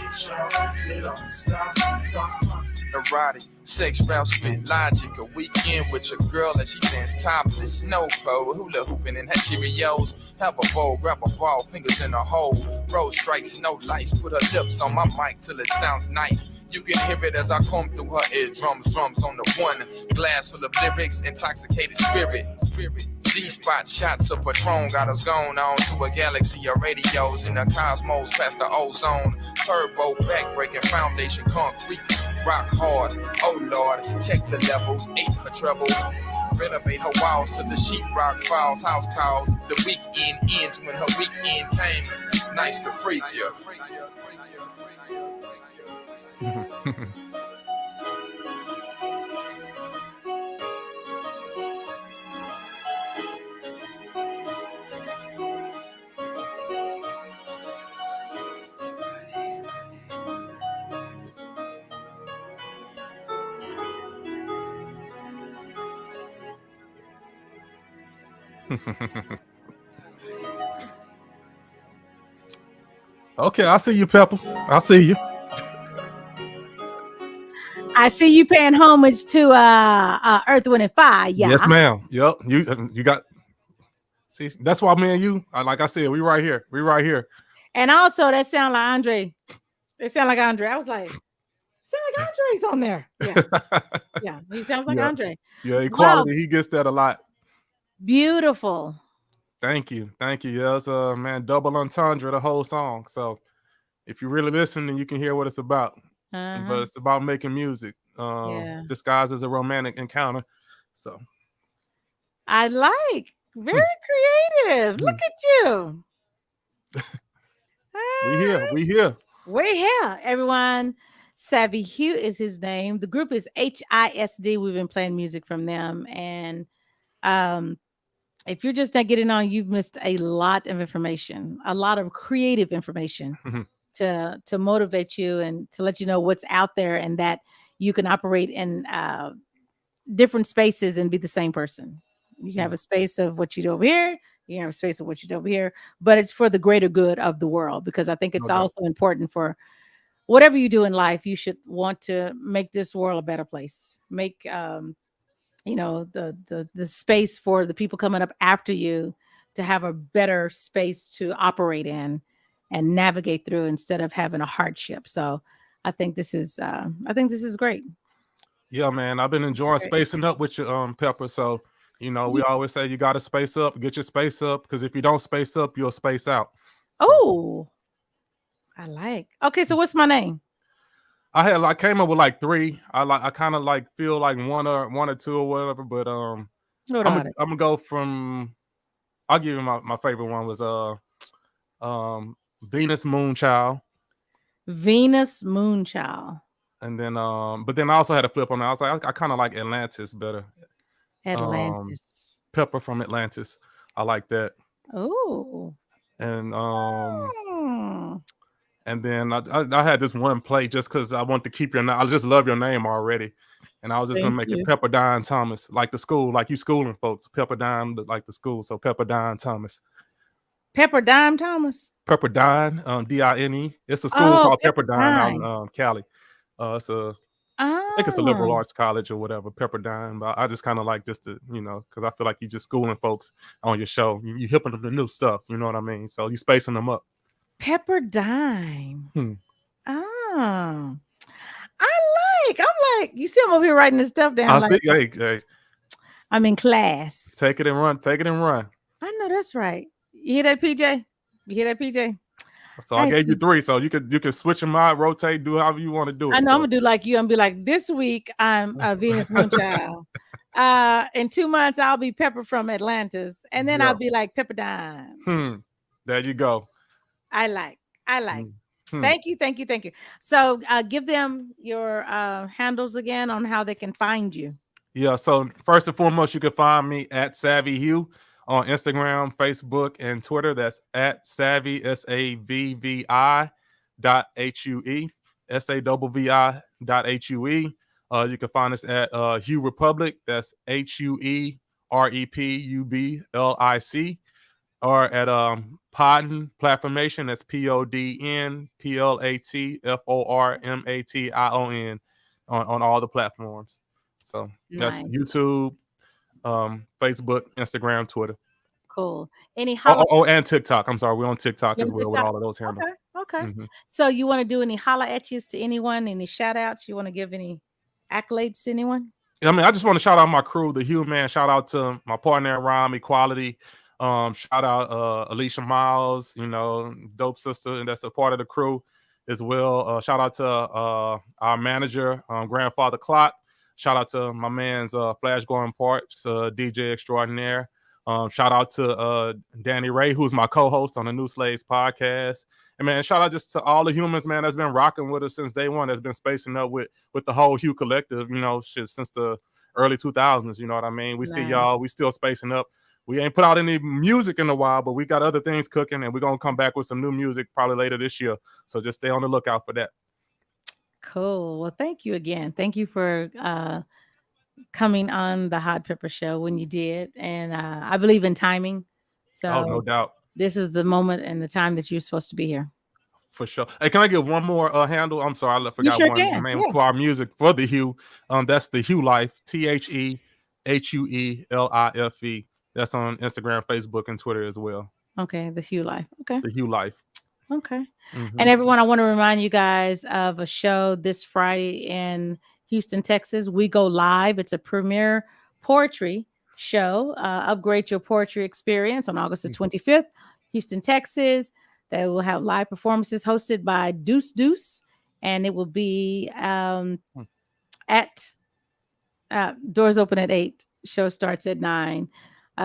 You don't stop, rock. Erotic, sex, rap, spit, logic. A weekend with your girl and she dance topless. Snow pole, hula hooping in her Cheerios. Have a bowl, grab a ball, fingers in a hole. Roll strikes, no lights. Put her lips on my mic till it sounds nice. You can hear it as I come through her eardrums. Drums on the one, glass full of lyrics, intoxicated spirit. G-spot shots of Patron got us going on to a galaxy of radios in the cosmos past the ozone. Turbo, back-breaking foundation, concrete, rock hard. Oh Lord, check the levels, 8 her treble. Renovate her walls to the sheetrock falls, house calls. The weekend ends when her weekend came. Nice to freak you. Okay, I see you, Pepper. I see you. I see you paying homage to Earth, Wind, and Fire. Yeah. Yes, ma'am. Yep. You got. See, that's why me and you, like I said, we right here. We right here. And also, that sound like Andre. They sound like Andre. I was like, sound like Andre's on there. Yeah, yeah. He sounds like Andre. Yeah, equality. Wow. He gets that a lot. Beautiful. Thank you. Yeah, it's man, double entendre the whole song. So if you really listen, then you can hear what it's about. But it's about making music, disguised as a romantic encounter. So I like very creative. Look at you. We here. We're here, everyone. Savvi Hue is his name. The group is HISD. We've been playing music from them, and if you're just not getting on, you've missed a lot of information, a lot of creative information to motivate you and to let you know what's out there, and that you can operate in different spaces and be the same person. You have a space of what you do over here. You have a space of what you do over here, but it's for the greater good of the world, because I think it's also important for whatever you do in life. You should want to make this world a better place. Make, the space for the people coming up after you to have a better space to operate in and navigate through instead of having a hardship. So I think this is great. Yeah, man. I've been enjoying spacing up with you, Pepper. So, we always say you got to space up, get your space up, because if you don't space up, you'll space out. So. Oh, I like. Okay, so what's my name? I came up with like 3. I kind of like feel like one or two or whatever, but I'm gonna go from. I'll give you my favorite one was Venus Moonchild. Venus Moonchild. And then but then I also had a flip on that. I was like, I kind of like Atlantis better. Atlantis. Pepper from Atlantis. I like that. Oh. And and then I had this one play just because I want to keep your name. I just love your name already. And I was just going to make it Pepperdine Thomas, like the school, like you schooling folks. Pepperdine, like the school. So Pepperdine Thomas. Pepperdine Thomas? Pepperdine, D-I-N-E. It's a school called Pepperdine out in Cali. It's a I think it's a liberal Oh, arts college or whatever, Pepperdine. But I just kind of like just to, because I feel like you just schooling folks on your show. You hipping them to new stuff. You know what I mean? So you spacing them up. Pepperdine. Hmm. Oh, I'm like, you see, I'm over here writing this stuff down. I Like, think, hey, I'm in class. take it and run. Take it and run. I know that's right. You hear that, PJ? You hear that, PJ? So I gave you 3, so you could switch them out, rotate, do however you want to do it. I know so. I'm gonna do like you. I'm gonna be like, this week I'm a Venus Moonchild. In 2 months I'll be Pepper from Atlantis, and then I'll be like Pepperdine. There you go. I like. Thank you. So give them your handles again on how they can find you. Yeah. So first and foremost, you can find me at Savvi Hue on Instagram, Facebook, and Twitter. That's at Savvi SAVVI .HUE SAVVI.HUE. You can find us at Hue Republic. That's HUEREPUBLIC. Or at Podden Platformation. That's PODN on all the platforms. So that's YouTube, Facebook, Instagram, Twitter. Cool. Any and TikTok. I'm sorry, we're on TikTok as well with all of those handles. Okay. Mm-hmm. So you want to do any holla at yous to anyone? Any shout outs? You want to give any accolades to anyone? I mean, I just want to shout out my crew, the Hue Man. Shout out to my partner in Rhyme Equality. Shout out Alicia Miles, dope sister, and that's a part of the crew as well. Shout out to our manager, Grandfather Clock. Shout out to my man's Flash Going Parks, DJ extraordinaire. Shout out to Danny Ray, who's my co-host on the New Slaves podcast. And man, shout out just to all the humans, man, that's been rocking with us since day one, that's been spacing up with the whole Hue collective, since the early 2000s. You know what I mean? We see y'all, we still spacing up. We ain't put out any music in a while, but we got other things cooking, and we're going to come back with some new music probably later this year. So just stay on the lookout for that. Cool. Well, thank you again. Thank you for coming on the Hot Pepper Show when you did. And I believe in timing. So no doubt. This is the moment and the time that you're supposed to be here. For sure. Hey, can I give one more handle? I'm sorry, I forgot one name for our music for the Hue. That's the Hue Life, TheHueLife. That's on Instagram, Facebook, and Twitter as well. Okay, the Hue Life. Okay. The Hue Life. Okay. Mm-hmm. And everyone, I want to remind you guys of a show this Friday in Houston, Texas. We go live. It's a premiere poetry show. Upgrade your poetry experience on August the 25th, Houston, Texas. They will have live performances hosted by Deuce, and it will be at doors open at 8. Show starts at 9.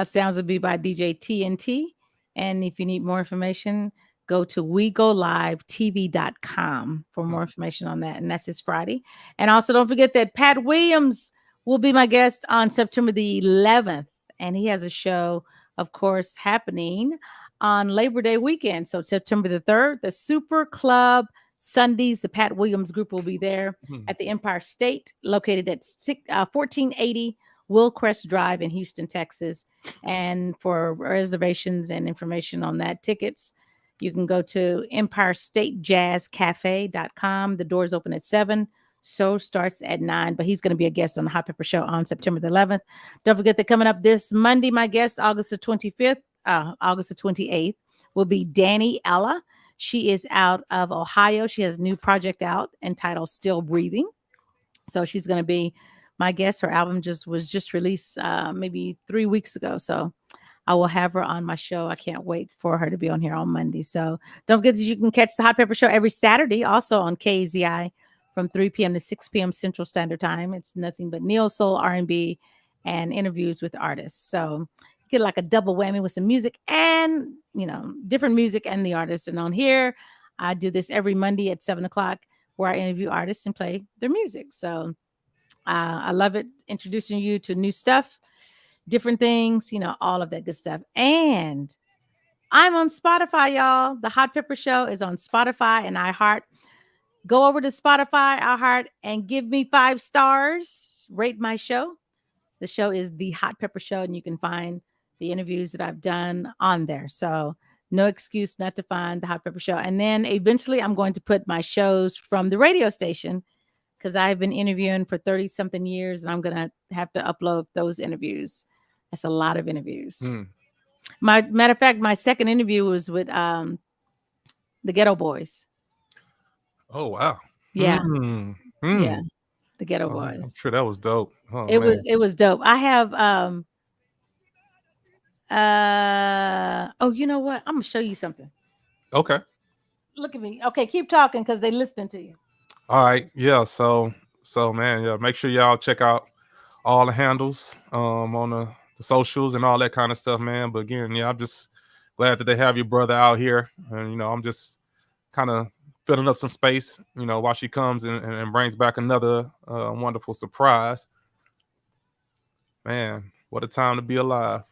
Sounds will be by DJ TNT. And if you need more information, go to wegolivetv.com for more information on that. And that's this Friday. And also don't forget that Pat Williams will be my guest on September the 11th. And he has a show, of course, happening on Labor Day weekend. So September the 3rd, the Super Club Sundays, the Pat Williams group will be there at the Empire State, located at 1480 Willcrest Drive in Houston, Texas. And for reservations and information on that, tickets, you can go to EmpireStateJazzCafe.com. The doors open at 7. Show starts at 9, but he's going to be a guest on the Hot Pepper Show on September the 11th. Don't forget that coming up this Monday, my guest, August the 28th, will be Danny Ella. She is out of Ohio. She has a new project out entitled Still Breathing. So she's going to be my guest. Her album was just released maybe 3 weeks ago. So I will have her on my show. I can't wait for her to be on here on Monday. So don't forget that you can catch the Hot Pepper Show every Saturday, also on KZI from 3 p.m. to 6 p.m. Central Standard Time. It's nothing but neo soul, R&B, and interviews with artists. So you get like a double whammy with some music and, different music and the artists. And on here, I do this every Monday at 7 o'clock where I interview artists and play their music. So I love it, introducing you to new stuff, different things, all of that good stuff. And I'm on Spotify, y'all. The Hot Pepper Show is on Spotify and iHeart. Go over to Spotify, iHeart, and give me 5 stars. Rate my show. The show is The Hot Pepper Show, and you can find the interviews that I've done on there. So no excuse not to find The Hot Pepper Show. And then eventually I'm going to put my shows from the radio station, because I've been interviewing for 30 something years, and I'm gonna have to upload those interviews. That's a lot of interviews. My matter of fact, my second interview was with the Ghetto Boys. Oh wow. Yeah. Yeah. The Ghetto Boys. I'm sure that was dope. Oh, it was dope. I have you know what? I'm gonna show you something. Okay. Look at me. Okay, keep talking because they listening to you. All right. Yeah. So man, yeah, make sure y'all check out all the handles on the socials and all that kind of stuff, man. But again, yeah, I'm just glad that they have your brother out here. And I'm just kind of filling up some space, while she comes and brings back another wonderful surprise. Man, what a time to be alive.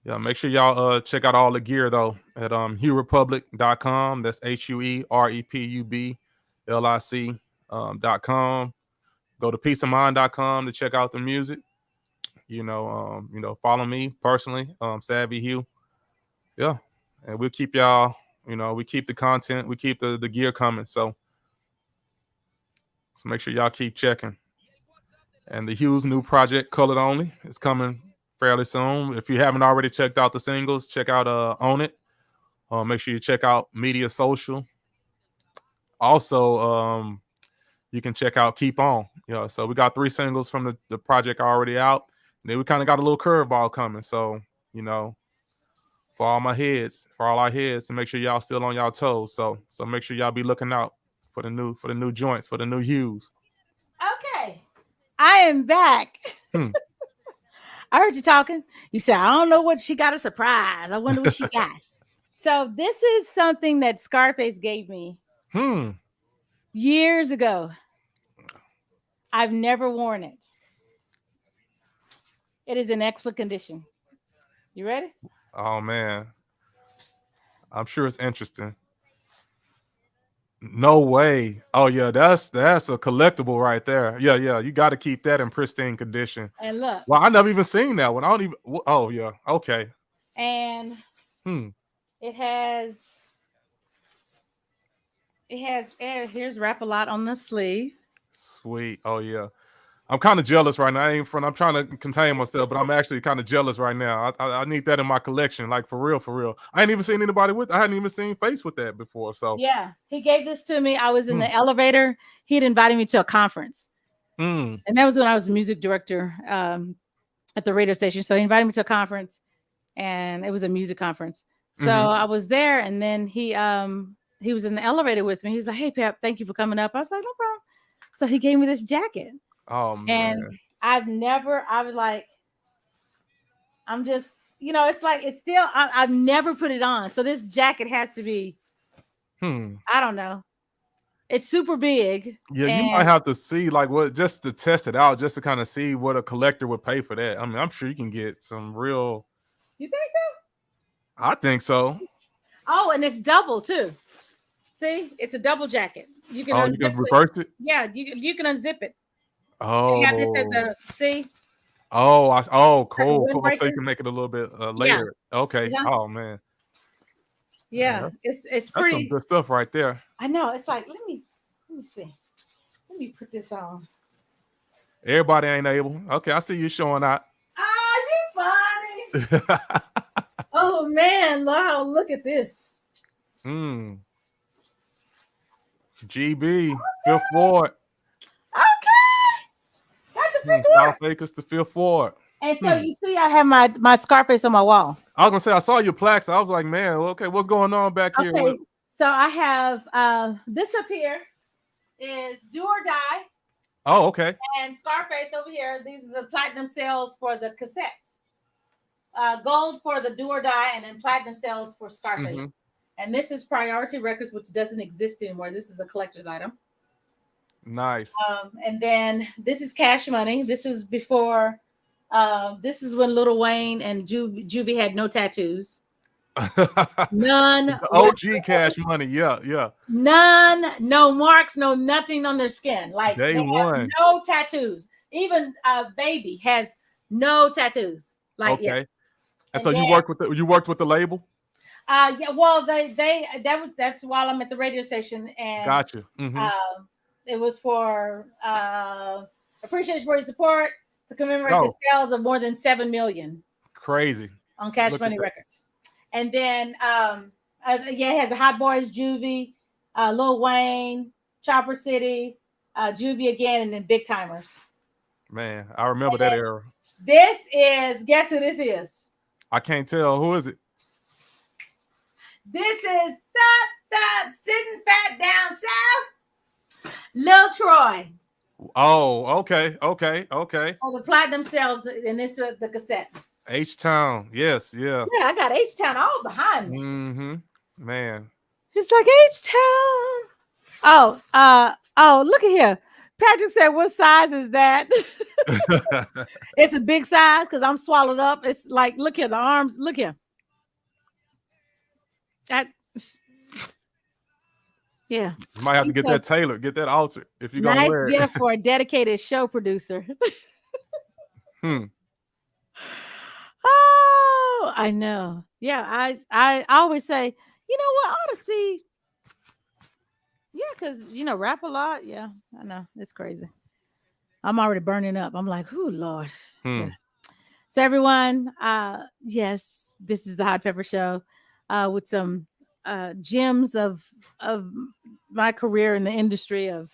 Yeah, make sure y'all check out all the gear though at huerepublic.com. That's HUEREPUBLIC.com. Go to peaceofmind.com to check out the music. Follow me personally, Savvi Hue. Yeah. And we'll keep y'all, we keep the content, we keep the gear coming. So make sure y'all keep checking. And the Hue's new project, Colored Only, is coming fairly soon. If you haven't already checked out the singles, check out Own It. Make sure you check out Media Social. Also, you can check out Keep On. So we got 3 singles from the project already out. And then we kind of got a little curveball coming. So, for all our heads, to make sure y'all still on y'all toes. So make sure y'all be looking out for the new joints, for the new Hues. Okay. I am back. I heard you talking. You said, I don't know what she got, a surprise. I wonder what she got. So this is something that Scarface gave me years ago. I've never worn it. It is in excellent condition. You ready? Oh, man. I'm sure it's interesting. No way. Oh, yeah, that's a collectible right there. Yeah. You got to keep that in pristine condition. And look. Well, I never even seen that one. I don't even. Oh, yeah. Okay. And it has here's Rap-A-Lot on the sleeve. Sweet. Oh, yeah. I'm kind of jealous right now. I'm trying to contain myself, but I'm actually kind of jealous right now. I need that in my collection, like for real. I ain't even seen anybody with. I hadn't even seen Face with that before. So yeah, he gave this to me. I was in the elevator. He'd invited me to a conference, and that was when I was a music director at the radio station. So he invited me to a conference, and it was a music conference. So I was there, and then he was in the elevator with me. He was like, "Hey, Pep, thank you for coming up." I was like, "No problem." So he gave me this jacket. Oh man. And I'm just, it's like, it's still, I've never put it on. So this jacket has to be, I don't know. It's super big. Yeah, you might have to see just to test it out, just to kind of see what a collector would pay for that. I mean, I'm sure you can get some real. You think so? I think so. Oh, and it's double too. See, it's a double jacket. You can you can reverse it. Yeah, you can unzip it. Oh, you have this as a see. Cool. So you can make it a little bit later. Yeah. Okay. Yeah. Oh man. Yeah, it's that's pretty. Some good stuff right there. I know. It's like let me see. Let me put this on. Everybody ain't able. Okay, I see you showing out. You funny. Oh man, look at this. GB, Fifth Ward. Okay. That's the Fifth Ward. South Acres to Fifth Ward. And so you see, I have my Scarface on my wall. I was gonna say I saw your plaques. I was like, man, okay, what's going on back here? Okay, so I have this up here is Do or Die. Oh, okay. And Scarface over here. These are the platinum sales for the cassettes. Gold for the Do or Die, and then platinum sales for Scarface. And this is Priority Records, which doesn't exist anymore. This is a collector's item. Nice. And then this is Cash Money. This is before. This is when Lil Wayne and Juvie had no tattoos. None. OG Cash Money. Yeah. None. No marks. No nothing on their skin. Like Day one. No tattoos. Even Baby has no tattoos. Like okay. Yeah. And so you worked with the label. Yeah, well, that's while I'm at the radio station, and gotcha. It was for appreciation for your support to commemorate the sales of more than 7 million. Crazy. On Cash Money Records. And then it has a Hot Boys, Juvie, Lil Wayne, Chopper City, Juvie again, and then Big Timers. Man, I remember that era. This is, guess who this is? I can't tell. Who is it? This is that sitting fat down south, Lil Troy. Oh, okay. Oh, the Platinum Sales, and this is the cassette. H-Town, yes, yeah. Yeah, I got H-Town all behind me. Mm-hmm. Man. It's like H-Town. Oh, look at here. Patrick said, what size is that? It's a big size because I'm swallowed up. It's like, look here, the arms, look here. Yeah. You might have to get that tailored, get that altered if you're going to wear it. Nice gift for a dedicated show producer. Oh, I know. Yeah, I always say, you know what, I ought to see. Yeah, because, rap a lot. Yeah, I know. It's crazy. I'm already burning up. I'm like, oh, Lord. Yeah. So, everyone, yes, this is the Hot Pepper Show with some gems of my career in the industry of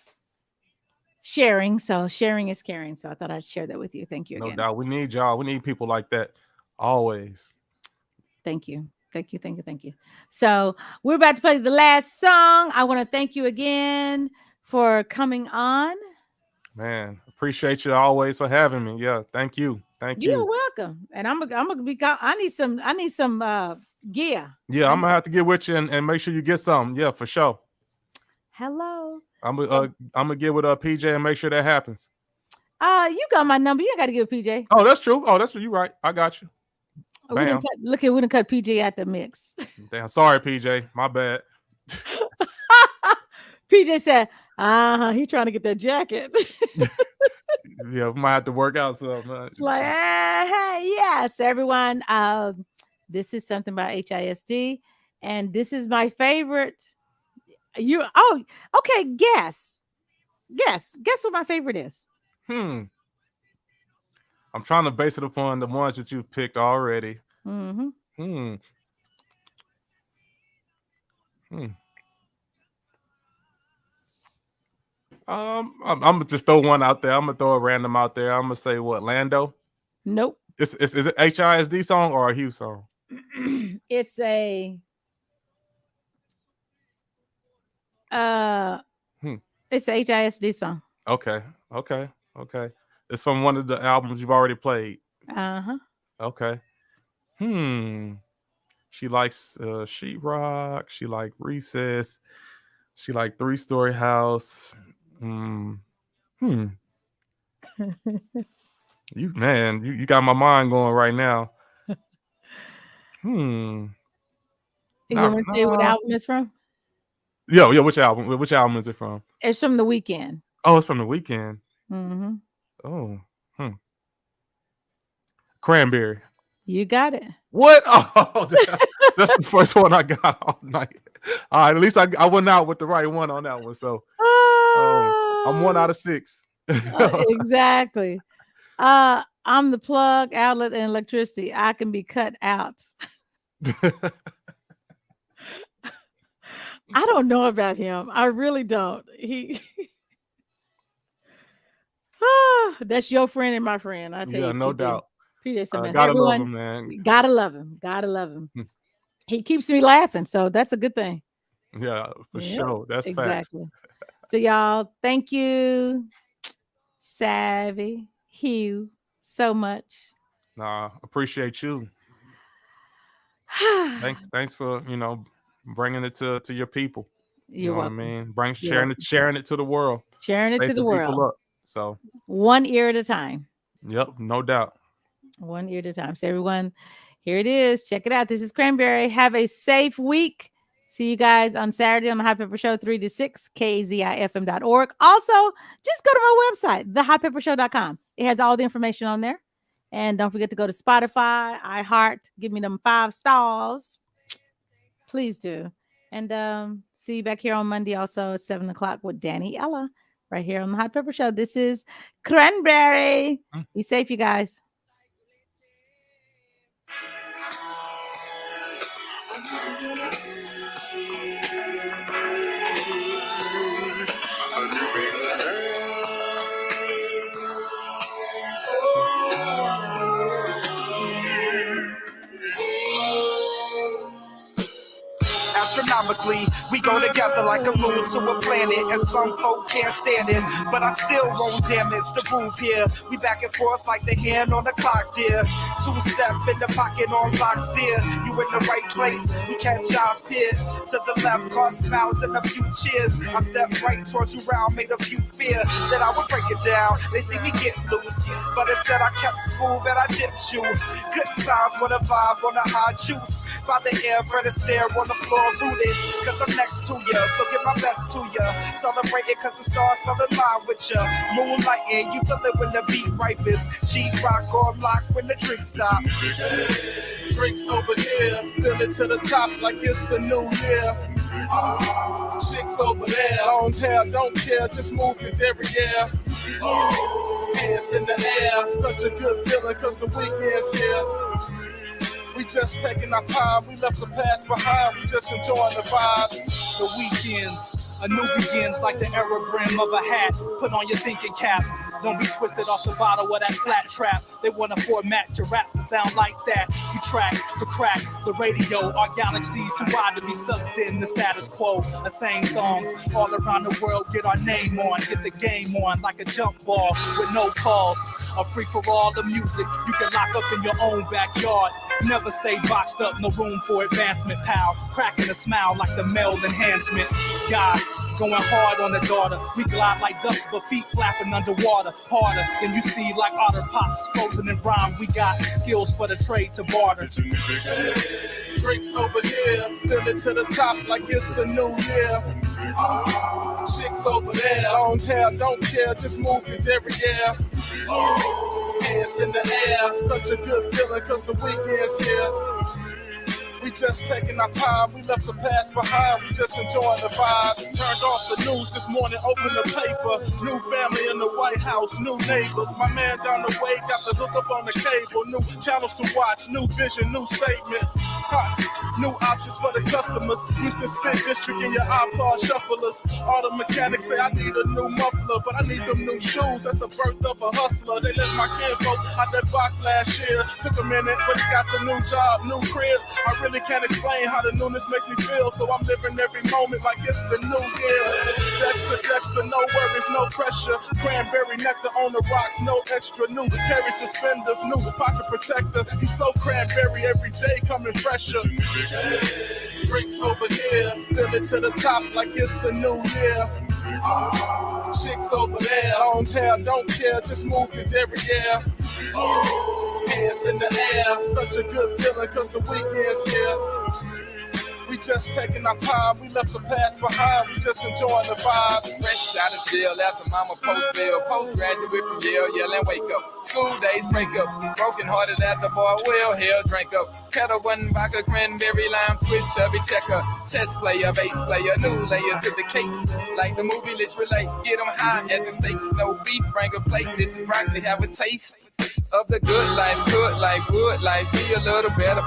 sharing. So, sharing is caring. So, I thought I'd share that with you. Thank you again. No doubt. We need y'all. We need people like that always. Thank you. So we're about to play the last song. I want to thank you again for coming on. Man, appreciate you always for having me. Yeah, thank you. You're welcome. And I'm gonna be. I need some gear. Yeah, I'm gonna have to get with you and make sure you get some. Yeah, for sure. Hello. I'm gonna get with PJ and make sure that happens. You got my number. You ain't got to give PJ. Oh, that's true. You right. I got you. We didn't cut PJ at the mix. Damn, sorry, PJ. My bad. PJ said, he trying to get that jacket. Yeah, we might have to work out something. Like, hey, yes, everyone. This is something by HISD, and this is my favorite. Okay, guess what my favorite is. I'm trying to base it upon the ones that you've picked already. Mm-hmm. I'm gonna just throw one out there. I'm gonna throw a random out there. I'm gonna say what, Lando? Nope. Is it HISD song or a Hue song? It's a it's a HISD song. Okay. It's from one of the albums you've already played. Okay. She likes Sheetrock. She like Recess. She like 3-Story House. You got my mind going right now. You want me to say what album it's from? Yeah. Which album? Which album is it from? It's from The Weeknd. Oh, it's from The Weeknd. Mm-hmm. Oh. Cranberry. You got it. What? Oh, that's the first one I got all night. All right, at least I went out with the right one on that one. So I'm 1 out of 6. Exactly. I'm the plug, outlet, and electricity. I can be cut out. I don't know about him. I really don't. That's your friend and my friend. I tell you. Yeah, no doubt. PJ gotta love him, man. Gotta love him. He keeps me laughing, so that's a good thing. Yeah, for sure. That's exactly. So y'all, thank you, Savvi Hue, so much. Nah, appreciate you. Thanks for bringing it to your people. You're welcome. What I mean? Sharing it to the world. Sharing it to the world. Up, so one ear at a time. Yep, no doubt. One ear at a time. So everyone, here it is. Check it out. This is Cranberry. Have a safe week. See you guys on Saturday on the Hot Pepper Show, 3 to 6, KZIFM.org. Also, just go to my website, thehotpeppershow.com. It has all the information on there. And don't forget to go to Spotify, iHeart, give me them 5 stars. Please do. And see you back here on Monday also at 7 o'clock with Danny Ella. right here on the Hot Pepper Show. This is Cranberry. Be safe, you guys. Astronomically, we go together like a moon to a planet, and some folk can't stand it, but I still won't damage the roof here. We back and forth like the hand on the clock, dear. 2-step in the pocket on lock, steer. You in the right place, we catch eyes peer. To the left, caught smiles and a few cheers. I step right towards you round, made a few fear that I would break it down. They see me get loose, but instead I kept smooth and I dipped you. Good times with a vibe on the high juice. By the air, Fred stare on the floor rooted, cause I'm next to ya, so give my best to ya. Celebrate it cause the stars fell in line with ya. Moonlighting, you feel it when the beat ripens. Sheetrock on lock when the drink stop. Drinks over here, fill it to the top like it's a new year. Chicks over there, long hair, don't care, just move your derriere. Hands in the air, such a good feeling cause the weekend's here. We just taking our time, we left the past behind, we just enjoying the vibes. The weekends, a new begins like the era brim of a hat. Put on your thinking caps, don't be twisted off the bottle of that flat trap. They wanna format your raps to sound like that. You track to crack the radio, our galaxy's too wide to be sucked in the status quo. The same songs all around the world, get our name on, get the game on like a jump ball with no calls. A free for all the music you can lock up in your own backyard. Never stay boxed up, no room for advancement, pal. Cracking a smile like the male enhancement. God, going hard on the daughter. We glide like ducks, but feet flapping underwater. Harder than you see like otter pops, frozen in rhyme. We got skills for the trade to barter. Drinks over here, fill it to the top like it's a new year. Chicks over there, long hair, don't care, just move your derriere. Hands in the air, such a good feeling cause the weekend's here. We just taking our time, we left the past behind, we just enjoying the vibes. Turned off the news this morning, opened the paper. New family in the White House, new neighbors. My man down the way got the hook up on the cable. New channels to watch, new vision, new statement. New options for the customers. Houston Spit District in your iPod shufflers. All the mechanics say I need a new muffler, but I need them new shoes, that's the birth of a hustler. They let my kinfolk out that box last year. Took a minute, but he got the new job, new crib. I really can't explain how the newness makes me feel, so I'm living every moment like it's the new year. Dexter, no worries, no pressure. Cranberry nectar on the rocks, no extra. New carry suspenders, new pocket protector. He's so cranberry every day, coming fresher. Drinks over here, fill it to the top like it's a new year. Chicks over there, long hair, don't care, just move your derriere. Hands in the air, such a good feeling cause the weekend's here. We just taking our time, we left the past behind, we just enjoying the vibes. Fresh out of jail after mama post-bail, postgraduate from Yale, yell and wake up. School days, breakups, broken hearted at the bar, well, hell, drink up. Kettle one, vodka, cranberry, lime, twist, chubby, checker. Chess player, bass player, new layer to the cake. Like the movie, let's relate, get them high as the steaks, no beef, bring a plate. This is broccoli, have a taste of the good life, wood life, be a little better.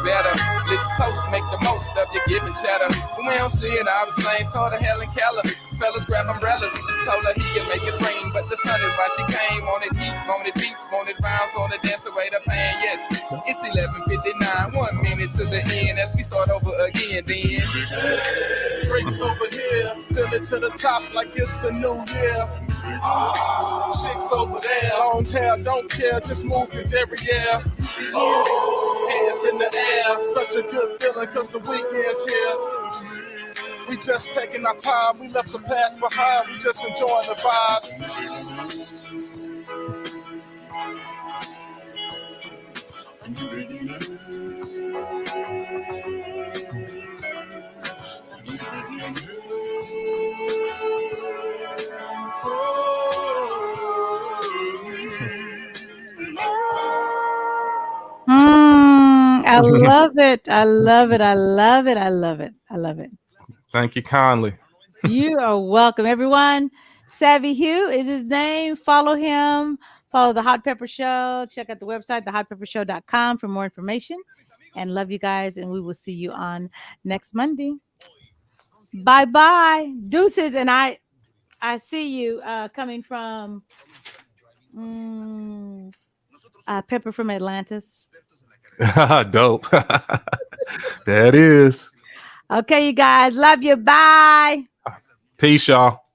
Let's toast, make the most of your giving chatter. When we don't see it all the same, sort of Helen Keller. Fellas grab umbrellas, told her he can make it rain, but the sun is why she came. Wanted heat, wanted beats, wanted rhymes, wanted dance away the pain. Yes, it's 11:59, 1 minute to the end as we start over again. Then drinks over here, fill it to the top like it's a new year. Chicks over there, long hair, don't care, just move your derriere. Hands in the air, such a good feeling cause the weekend's here. We just taking our time, we left the past behind, we just enjoying the vibes. I love it. I love it. I love it. I love it. I love it. Thank you kindly. You are welcome, everyone. Savvi Hue is his name. Follow him. Follow the Hot Pepper Show. Check out the website, thehotpeppershow.com for more information. And love you guys. And we will see you on next Monday. Bye-bye. Deuces. And I see you coming from Pepper from Atlantis. Dope. That is. Okay, you guys. Love you. Bye. Peace, y'all.